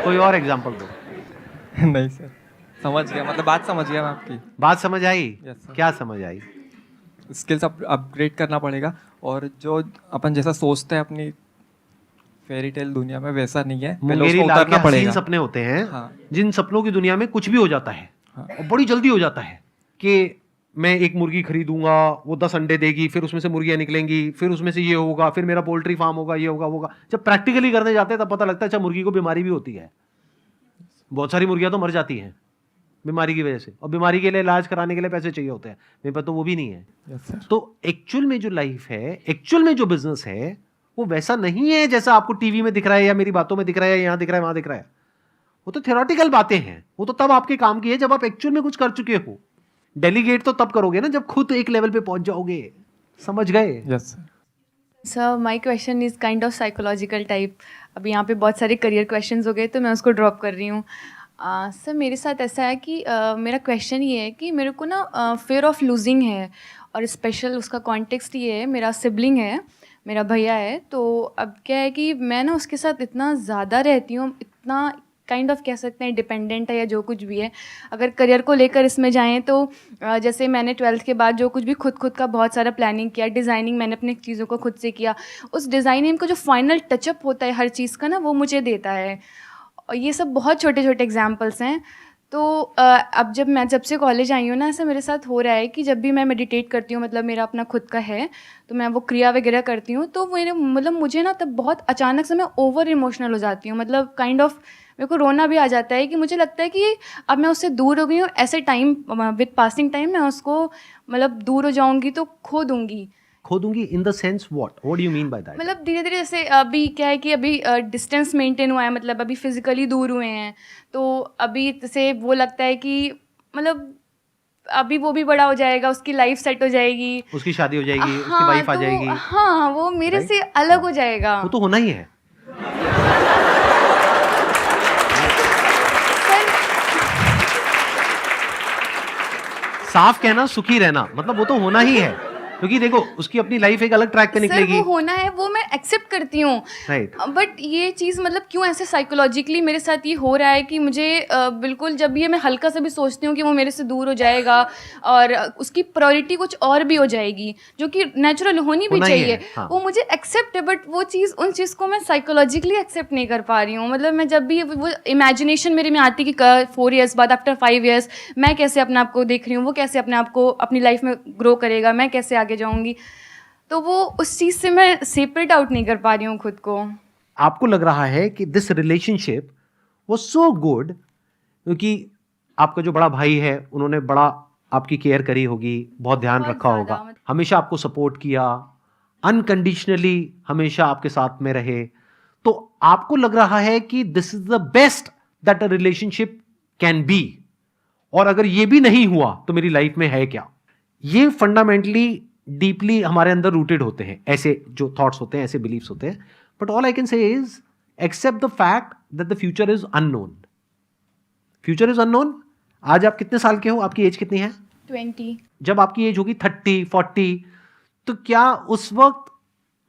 कोई और एग्जांपल दो। नहीं सर, समझ गया, मतलब बात समझ गया मैं आपकी। बात समझ आई? Yes, sir. क्या समझ आई? स्किल्स अपग्रेड करना पड़ेगा, और जो अपन जैसा सोचते हैं अपनी फेरी टेल दुनिया में वैसा नहीं है, पहले मुंगेरी उसको लाल के उतरना हसीन पड़ेगा। सपने होते हैं। हाँ। जिन सपनों की दुनिया में कुछ भी हो जाता है। हाँ। और बड़ी जल्दी हो जाता है कि मैं एक मुर्गी खरीदूंगा, वो 10 अंडे देगी, फिर उसमें से मुर्गियां निकलेंगी, फिर उसमें से ये होगा, फिर मेरा पोल्ट्री फार्म होगा, ये होगा, वो होगा। जब प्रैक्टिकली करने जाते हैं तब पता लगता है अच्छा मुर्गी को बीमारी भी होती है, बहुत सारी मुर्गियां तो मर जाती हैं। बीमारी की वजह से, और बीमारी के लिए इलाज कराने के लिए पैसे चाहिए होते हैं, मेरे पास तो वो भी नहीं है। Yes sir. तो एक्चुअल में जो लाइफ है, एक्चुअल में जो बिजनेस है, वो वैसा नहीं है जैसा आपको टीवी में दिख रहा है या मेरी बातों में दिख रहा है, यहां दिख रहा है, वहां दिख रहा है। वो तो थ्योरेटिकल बातें हैं, वो तो तब आपके काम की है जब आप एक्चुअल में कुछ कर चुके हो। डेलीगेट तो तब करोगे ना जब खुद एक लेवल पे पहुंच जाओगे। समझ गए? Yes sir. Sir my question is kind of psychological type. अभी यहाँ पे बहुत सारे करियर क्वेश्चंस हो गए तो मैं उसको ड्रॉप कर रही हूँ। सर मेरे साथ ऐसा है कि मेरा क्वेश्चन ये है कि मेरे को ना फियर ऑफ लूजिंग है, और स्पेशल उसका कॉन्टेक्स्ट ये है, मेरा सिबलिंग है, मेरा भैया है। तो अब क्या है कि मैं ना उसके साथ इतना ज़्यादा रहती हूँ, इतना काइंड ऑफ कह सकते हैं डिपेंडेंट है या जो कुछ भी है। अगर करियर को लेकर इसमें जाएं तो जैसे मैंने 12th के बाद जो कुछ भी खुद का बहुत सारा प्लानिंग किया, डिज़ाइनिंग मैंने अपनी चीज़ों को खुद से किया, उस डिज़ाइनिंग को जो फाइनल टचअप होता है हर चीज़ का ना, वो मुझे देता है। और ये सब बहुत छोटे छोटे एग्जाम्पल्स हैं। तो अब जब से कॉलेज आई हूँ ना, ऐसा मेरे साथ हो रहा है कि जब भी मैं मेडिटेट करती हूँ, मतलब मेरा अपना खुद का है, तो मैं वो क्रिया वगैरह करती हूँ, तो मुझे ना तब बहुत अचानक से मैं ओवर इमोशनल हो जाती हूँ। मतलब काइंड ऑफ मेरे को रोना भी आ जाता है कि मुझे लगता है कि अब मैं उससे दूर हो गई हूँ। ऐसे टाइम विद पासिंग टाइम मैं उसको मतलब दूर हो जाऊँगी तो खो दूँगी। In the sense what do you mean by that? मतलब धीरे धीरे जैसे अभी क्या है कि अभी डिस्टेंस मेंटेन हुआ है, मतलब अभी फिजिकली दूर हुए हैं, तो अभी जैसे वो लगता है कि मतलब अभी वो भी बड़ा हो जाएगा, उसकी लाइफ सेट हो जाएगी, उसकी शादी हो जाएगी, उसकी हाँ, वाइफ आ तो जाएगी। हाँ, वो मेरे Right? से अलग हो जाएगा। वो तो होना ही है। साफ कहना सुखी रहना, मतलब वो तो होना ही है, क्योंकि देखो उसकी अपनी लाइफ एक अलग ट्रैक पे सर निकलेगी। वो होना है, वो मैं एक्सेप्ट करती हूँ। राइट। बट ये चीज़ मतलब क्यों ऐसे साइकोलॉजिकली मेरे साथ ये हो रहा है कि मुझे बिल्कुल जब ये मैं हल्का सा भी सोचती हूँ कि वो मेरे से दूर हो जाएगा और उसकी प्रायोरिटी कुछ और भी हो जाएगी, जो कि नेचुरल होनी भी होना ही चाहिए, है, हाँ। वो मुझे एक्सेप्ट है। बट वो चीज़, उन चीज़ को मैं साइकोलॉजिकली एक्सेप्ट नहीं कर पा रही हूँ। मतलब मैं जब भी वो इमेजिनेशन मेरे में आती कि 4 ईयर्स बाद, आफ्टर 5 ईयर्स मैं कैसे अपने आप को देख रही हूँ, वो कैसे अपने आप को अपनी लाइफ में ग्रो करेगा, मैं कैसे आगे जाऊँगी, तो वो उस चीज़ से मैं सेपरेट आउट नहीं कर पा रही हूँ खुद को। आपको लग रहा है कि this relationship was so good क्योंकि आपका जो बड़ा भाई है उन्होंने बड़ा आपकी केयर करी होगी, बहुत ध्यान बहुत रखा ज़्यादा, होगा, हमेशा आपको सपोर्ट किया, अनकंडीशनली हमेशा आपके साथ में रहे, तो आपको लग रहा है कि this is the best that a relationship can be, और अगर ये भी नहीं हुआ तो मेरी लाइफ में है क्या? ये फंडामेंटली डीपली हमारे अंदर रूटेड होते हैं, ऐसे जो थॉट्स होते हैं, ऐसे बिलीव्स होते हैं। But all I can say is accept the fact that the future is unknown. Future is unknown. आज आप कितने साल के हो? आपकी एज कितनी है? 20। जब आपकी एज होगी 30, 40, तो क्या उस वक्त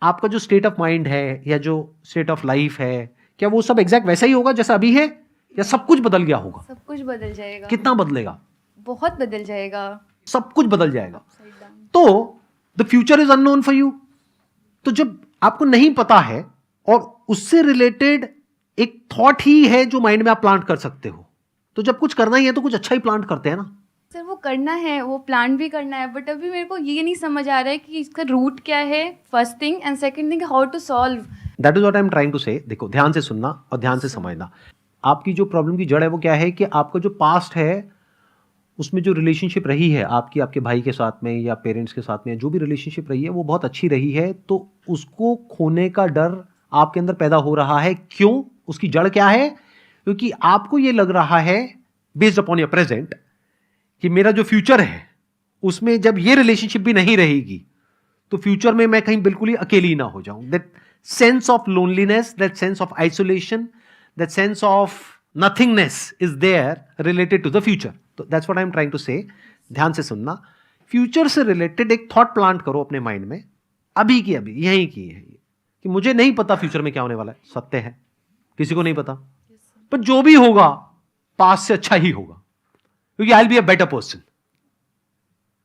आपका जो स्टेट ऑफ माइंड है या जो स्टेट ऑफ लाइफ है, क्या वो सब एग्जैक्ट वैसा ही होगा जैसा अभी है, या सब कुछ बदल गया होगा? सब कुछ बदल जाएगा। कितना बदलेगा? बहुत बदल जाएगा। सब कुछ बदल जाएगा। तो the future is unknown for you. तो जब आपको नहीं पता है और उससे रिलेटेड एक थॉट ही है जो माइंड में आप प्लांट कर सकते हो, तो जब कुछ करना ही है तो कुछ अच्छा ही प्लांट करते हैं ना। सर वो करना है, वो प्लान भी करना है, बट अभी मेरे को ये नहीं समझ आ रहा है कि इसका रूट क्या है, first thing, and second thing how to solve. That is what I am trying to say. देखो, ध्यान से सुनना और ध्यान से समझना। आपकी जो प्रॉब्लम की जड़ है वो क्या है कि आपका जो पास्ट है उसमें जो रिलेशनशिप रही है आपकी, आपके भाई के साथ में या पेरेंट्स के साथ में जो भी रिलेशनशिप रही है वो बहुत अच्छी रही है, तो उसको खोने का डर आपके अंदर पैदा हो रहा है। क्यों? उसकी जड़ क्या है? क्योंकि आपको ये लग रहा है बेस्ड अपॉन योर प्रेजेंट कि मेरा जो फ्यूचर है उसमें जब ये रिलेशनशिप भी नहीं रहेगी तो फ्यूचर में मैं कहीं बिल्कुल ही अकेली ना हो जाऊं। That sense of loneliness, that sense of isolation, that sense of nothingness is there related to the future. तो that's what I am trying to say. ध्यान से सुनना। फ्यूचर से रिलेटेड एक थॉट प्लांट करो अपने माइंड में, अभी की अभी, यहीं की है कि मुझे नहीं पता फ्यूचर में क्या होने वाला है। सत्य है, किसी को नहीं पता, पर जो भी होगा पास्ट से अच्छा ही होगा, क्योंकि I will be a better person.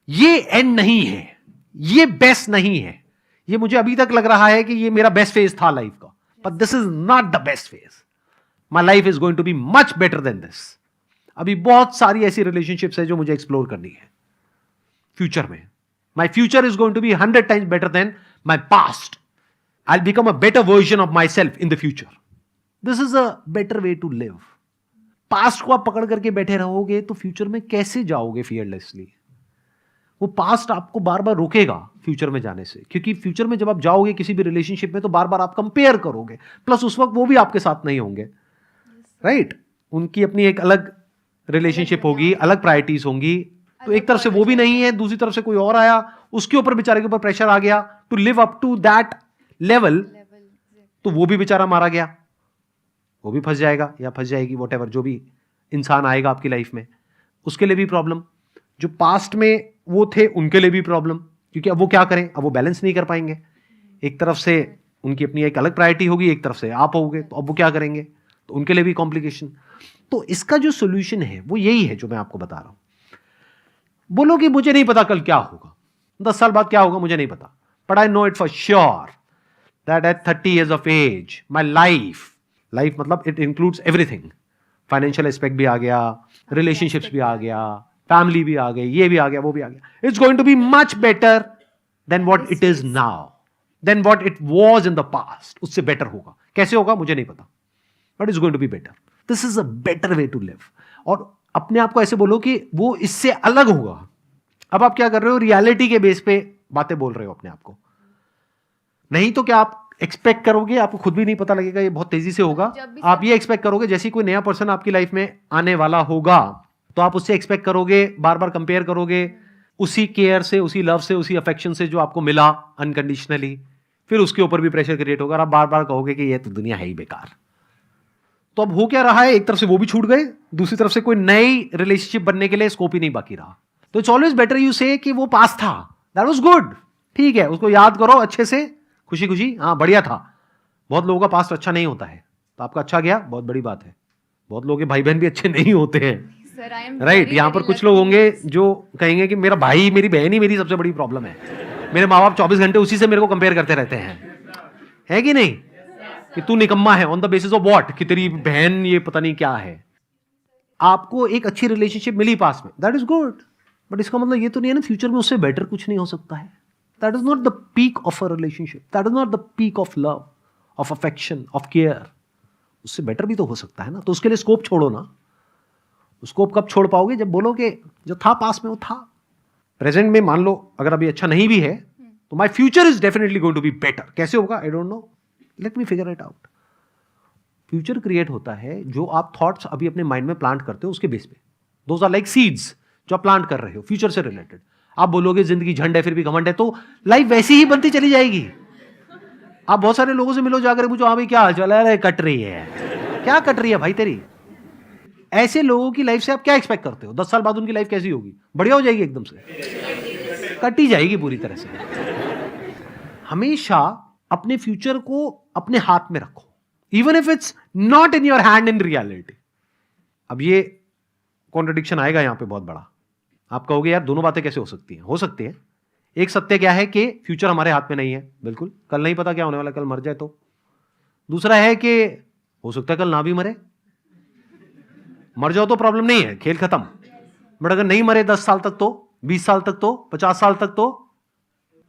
ये एंड नहीं है, ये बेस्ट नहीं है। ये मुझे अभी तक लग रहा है कि ये मेरा बेस्ट फेज था लाइफ का, but this is not the best phase. My life is going to be much better than this. अभी बहुत सारी ऐसी रिलेशनशिप्स है जो मुझे एक्सप्लोर करनी है फ्यूचर में। My future is going to be 100 times better than my past. I will become a better version of my self in the future. This is a better way to live. Past को आप पकड़ करके बैठे रहोगे तो future में कैसे जाओगे फियरलेसली? वो पास्ट आपको बार बार रोकेगा फ्यूचर में जाने से, क्योंकि फ्यूचर में जब आप जाओगे किसी भी रिलेशनशिप में तो बार बार आप कंपेयर करोगे, प्लस उस वक्त वो भी आपके साथ नहीं होंगे, राइट? उनकी अपनी एक अलग रिलेशनशिप होगी, अलग प्रायोरिटीज होंगी, तो एक तरफ से वो भी नहीं है, दूसरी तरफ से कोई और आया, उसके ऊपर बेचारे के ऊपर प्रेशर आ गया to live up to that level, तो वो भी बेचारा मारा गया, वो भी फंस जाएगा या फंस जाएगी, वॉटेवर जो भी इंसान आएगा आपकी लाइफ में उसके लिए भी प्रॉब्लम। जो पास्ट में वो थे उनके लिए भी प्रॉब्लम, क्योंकि अब वो क्या करें, अब वो बैलेंस नहीं कर पाएंगे। एक तरफ से उनकी अपनी एक अलग प्रायोरिटी होगी, एक तरफ से आप होगे, तो अब वो क्या करेंगे, तो उनके लिए भी कॉम्प्लिकेशन। तो इसका जो सोल्यूशन है वो यही है जो मैं आपको बता रहा हूं। बोलो कि मुझे नहीं पता कल क्या होगा, 10 साल बाद क्या होगा मुझे नहीं पता, but I know it for sure that at 30 years of age my life मतलब it includes everything, financial aspect भी आ गया, रिलेशनशिप्स भी आ गया, फैमिली भी आ गई, ये भी आ गया, वो भी आ गया, it's going to be much better than what it is now, then what it was in the past. उससे बेटर होगा, कैसे होगा मुझे नहीं पता, but it's going to be better. This is a better way to live. और अपने आप को ऐसे बोलो कि वो इससे अलग होगा। अब आप क्या कर रहे हो, रियलिटी के बेस पे बातें बोल रहे हो अपने आप को, नहीं तो क्या आप एक्सपेक्ट करोगे, आपको खुद भी नहीं पता लगेगा, ये बहुत तेजी से होगा। आप ये एक्सपेक्ट करोगे जैसे कोई नया पर्सन आपकी लाइफ में आने वाला होगा तो आप उससे एक्सपेक्ट करोगे, बार बार कंपेयर करोगे उसी केयर से, उसी लव से, उसी अफेक्शन से जो आपको मिला अनकंडीशनली, फिर उसके ऊपर भी प्रेशर क्रिएट होगा और आप बार बार कहोगे कि ये तो दुनिया है ही बेकार। तो अब हो क्या रहा है, एक तरफ से वो भी छूट गए, दूसरी तरफ से कोई नई रिलेशनशिप बनने के लिए स्कोप ही नहीं बाकी रहा। तो इट्स ऑलवेज बेटर यू से कि वो पास था, दैट वाज गुड, ठीक है, उसको याद करो अच्छे से, खुशी खुशी, हाँ बढ़िया था। बहुत लोगों का पास्ट अच्छा नहीं होता है, तो आपका अच्छा गया, बहुत बड़ी बात है। बहुत लोगों के भाई बहन भी अच्छे नहीं होते हैं, राइट? यहां पर कुछ लोग होंगे जो कहेंगे कि मेरा भाई मेरी बहन ही मेरी सबसे बड़ी प्रॉब्लम है, मेरे माँ बाप 24 घंटे उसी से मेरे को कंपेयर करते रहते हैं, है कि नहीं, कि तू निकम्मा है, on the basis of what, कि तेरी बहन ये पता नहीं क्या है। आपको एक अच्छी रिलेशनशिप मिली पास में, दैट इज गुड, बट इसका मतलब ये तो नहीं है ना फ्यूचर में उससे बेटर कुछ नहीं हो सकता है। That is not the peak of a relationship, that is not the peak of love, of affection, of care. उससे बेटर भी तो हो सकता है ना, तो उसके लिए स्कोप छोड़ो ना। स्कोप कब छोड़ पाओगे, जब बोलोगे जो था पास में वो था। प्रेजेंट में मान लो अगर अभी अच्छा नहीं भी है तो my future is definitely going to be better. कैसे होगा I don't know, let me figure it out. Future create होता है जो आप थॉट्स अभी अपने माइंड में प्लांट करते हो उसके बेस पे। दोज आर लाइक सीड्स जो आप प्लांट कर रहे हो फ्यूचर से रिलेटेड। आप बोलोगे जिंदगी झंड है फिर भी घमंड है, तो लाइफ वैसी ही बनती चली जाएगी। आप बहुत सारे लोगों से मिलो जाकर पूछो, हाँ भाई क्या हाल चाल है, कट रही है, क्या कट रही है भाई तेरी। ऐसे लोगों की लाइफ से आप क्या एक्सपेक्ट करते हो, 10 साल बाद उनकी लाइफ कैसी होगी, बढ़िया हो जाएगी एकदम से, कट ही जाएगी पूरी तरह से। हमेशा अपने फ्यूचर को अपने हाथ में रखो, even if it's not in your hand in reality. अब ये कॉन्ट्रडिक्शन आएगा यहां पे बहुत बड़ा, आप कहोगे यार दोनों बातें कैसे हो सकती हैं। हो सकती है। एक सत्य क्या है कि फ्यूचर हमारे हाथ में नहीं है, बिल्कुल, कल नहीं पता क्या होने वाला, कल मर जाए तो। दूसरा है कि हो सकता है कल ना भी मरे, मर जाओ तो प्रॉब्लम नहीं है, खेल खत्म, बट अगर नहीं मरे 10 साल तक तो, 20 साल तक तो, 50 साल तक तो,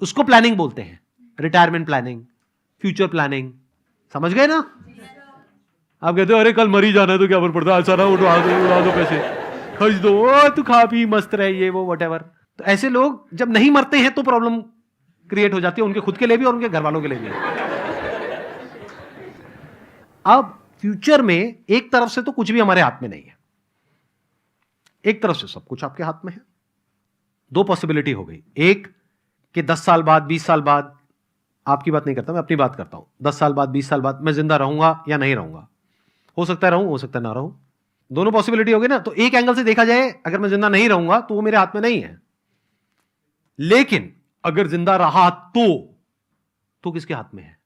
उसको प्लानिंग बोलते हैं, रिटायरमेंट प्लानिंग, फ्यूचर प्लानिंग। समझ गए ना? आप कहते हो अरे कल मर ही जाना है तो क्या फर्क पड़ता है, सारा उड़ा दो पैसे खर्च दो, तू खा पी मस्त रहे, ये वो व्हाटएवर। तो ऐसे लोग जब नहीं मरते हैं तो प्रॉब्लम क्रिएट हो जाती है उनके खुद के लिए भी और उनके घर वालों के लिए भी। अब फ्यूचर में एक तरफ से तो कुछ भी हमारे हाथ में नहीं है, एक तरफ से सब कुछ आपके हाथ में है। दो पॉसिबिलिटी हो गई, एक कि 10 साल बाद, 20 साल बाद, आपकी बात नहीं करता मैं अपनी बात करता हूं, 10 साल बाद, 20 साल बाद मैं जिंदा रहूंगा या नहीं रहूंगा। हो सकता है रहूं, हो सकता है ना रहूं, दोनों पॉसिबिलिटी हो गई ना। तो एक एंगल से देखा जाए, अगर मैं जिंदा नहीं रहूंगा तो वो मेरे हाथ में नहीं है, लेकिन अगर जिंदा रहा तो किसके हाथ में है?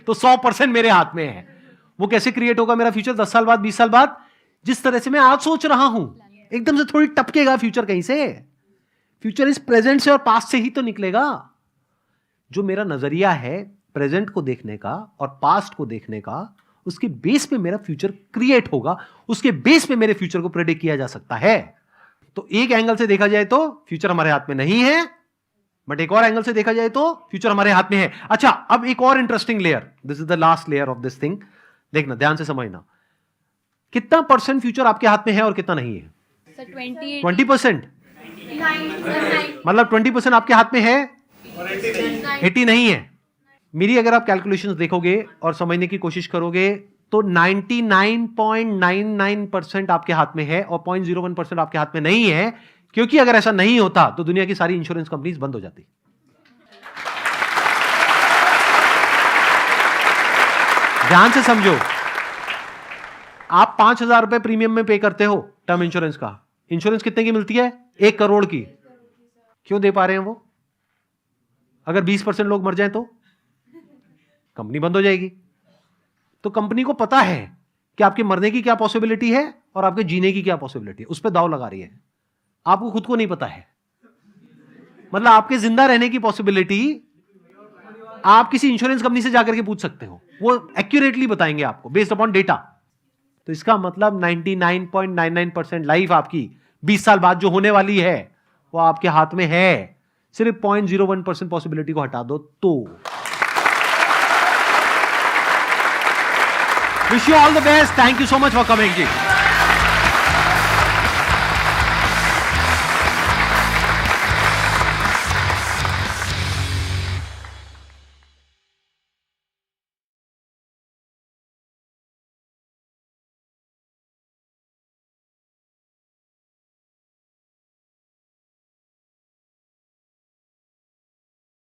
तो 100% मेरे हाथ में है। वो कैसे क्रिएट होगा मेरा फ्यूचर 10 साल बाद, 20 साल बाद? जिस तरह से मैं आज सोच रहा हूं, एकदम से थोड़ी टपकेगा फ्यूचर कहीं से। फ्यूचर इस प्रेजेंट से और पास्ट से ही तो निकलेगा। जो मेरा नजरिया है प्रेजेंट को देखने का और पास्ट को देखने का, उसके बेस पे मेरा फ्यूचर क्रिएट होगा, उसके बेस पे मेरे फ्यूचर को प्रेडिक्ट किया जा सकता है। तो एक एंगल से देखा जाए तो फ्यूचर हमारे हाथ में नहीं है, बट एक और एंगल से देखा जाए तो फ्यूचर हमारे हाथ में है। अच्छा, अब एक और interesting layer, this is the last layer of this thing, देखना ध्यान से समझना। कितना परसेंट फ्यूचर आपके हाथ में है और कितना नहीं है? सर 28 20%। मतलब 20% आपके हाथ में है, 80 नहीं है। मेरी अगर आप कैलकुलेशंस देखोगे और समझने की कोशिश करोगे तो 99.99% आपके हाथ में है और 0.01% आपके हाथ में नहीं है, क्योंकि अगर ऐसा नहीं होता तो दुनिया की सारी इंश्योरेंस कंपनीज बंद हो जाती। ध्यान से समझो, आप 5,000 रुपए प्रीमियम में पे करते हो टर्म इंश्योरेंस का। इंश्योरेंस कितने की मिलती है? 1 करोड़ की। क्यों दे पा रहे हैं वो? अगर 20% लोग मर जाएं तो कंपनी बंद हो जाएगी। तो कंपनी को पता है कि आपके मरने की क्या पॉसिबिलिटी है और आपके जीने की क्या पॉसिबिलिटी है, उस पर दाव लगा रही है। आपको खुद को नहीं पता है। मतलब आपके जिंदा रहने की पॉसिबिलिटी आप किसी इंश्योरेंस कंपनी से जाकर के पूछ सकते हो, वो एक्यूरेटली बताएंगे आपको बेस्ड अपॉन डेटा। तो इसका मतलब 99.99% लाइफ आपकी 20 साल बाद जो होने वाली है वो आपके हाथ में है। सिर्फ 0.01% पॉसिबिलिटी को हटा दो तो। Wish you all the best. Thank you so much for coming ji.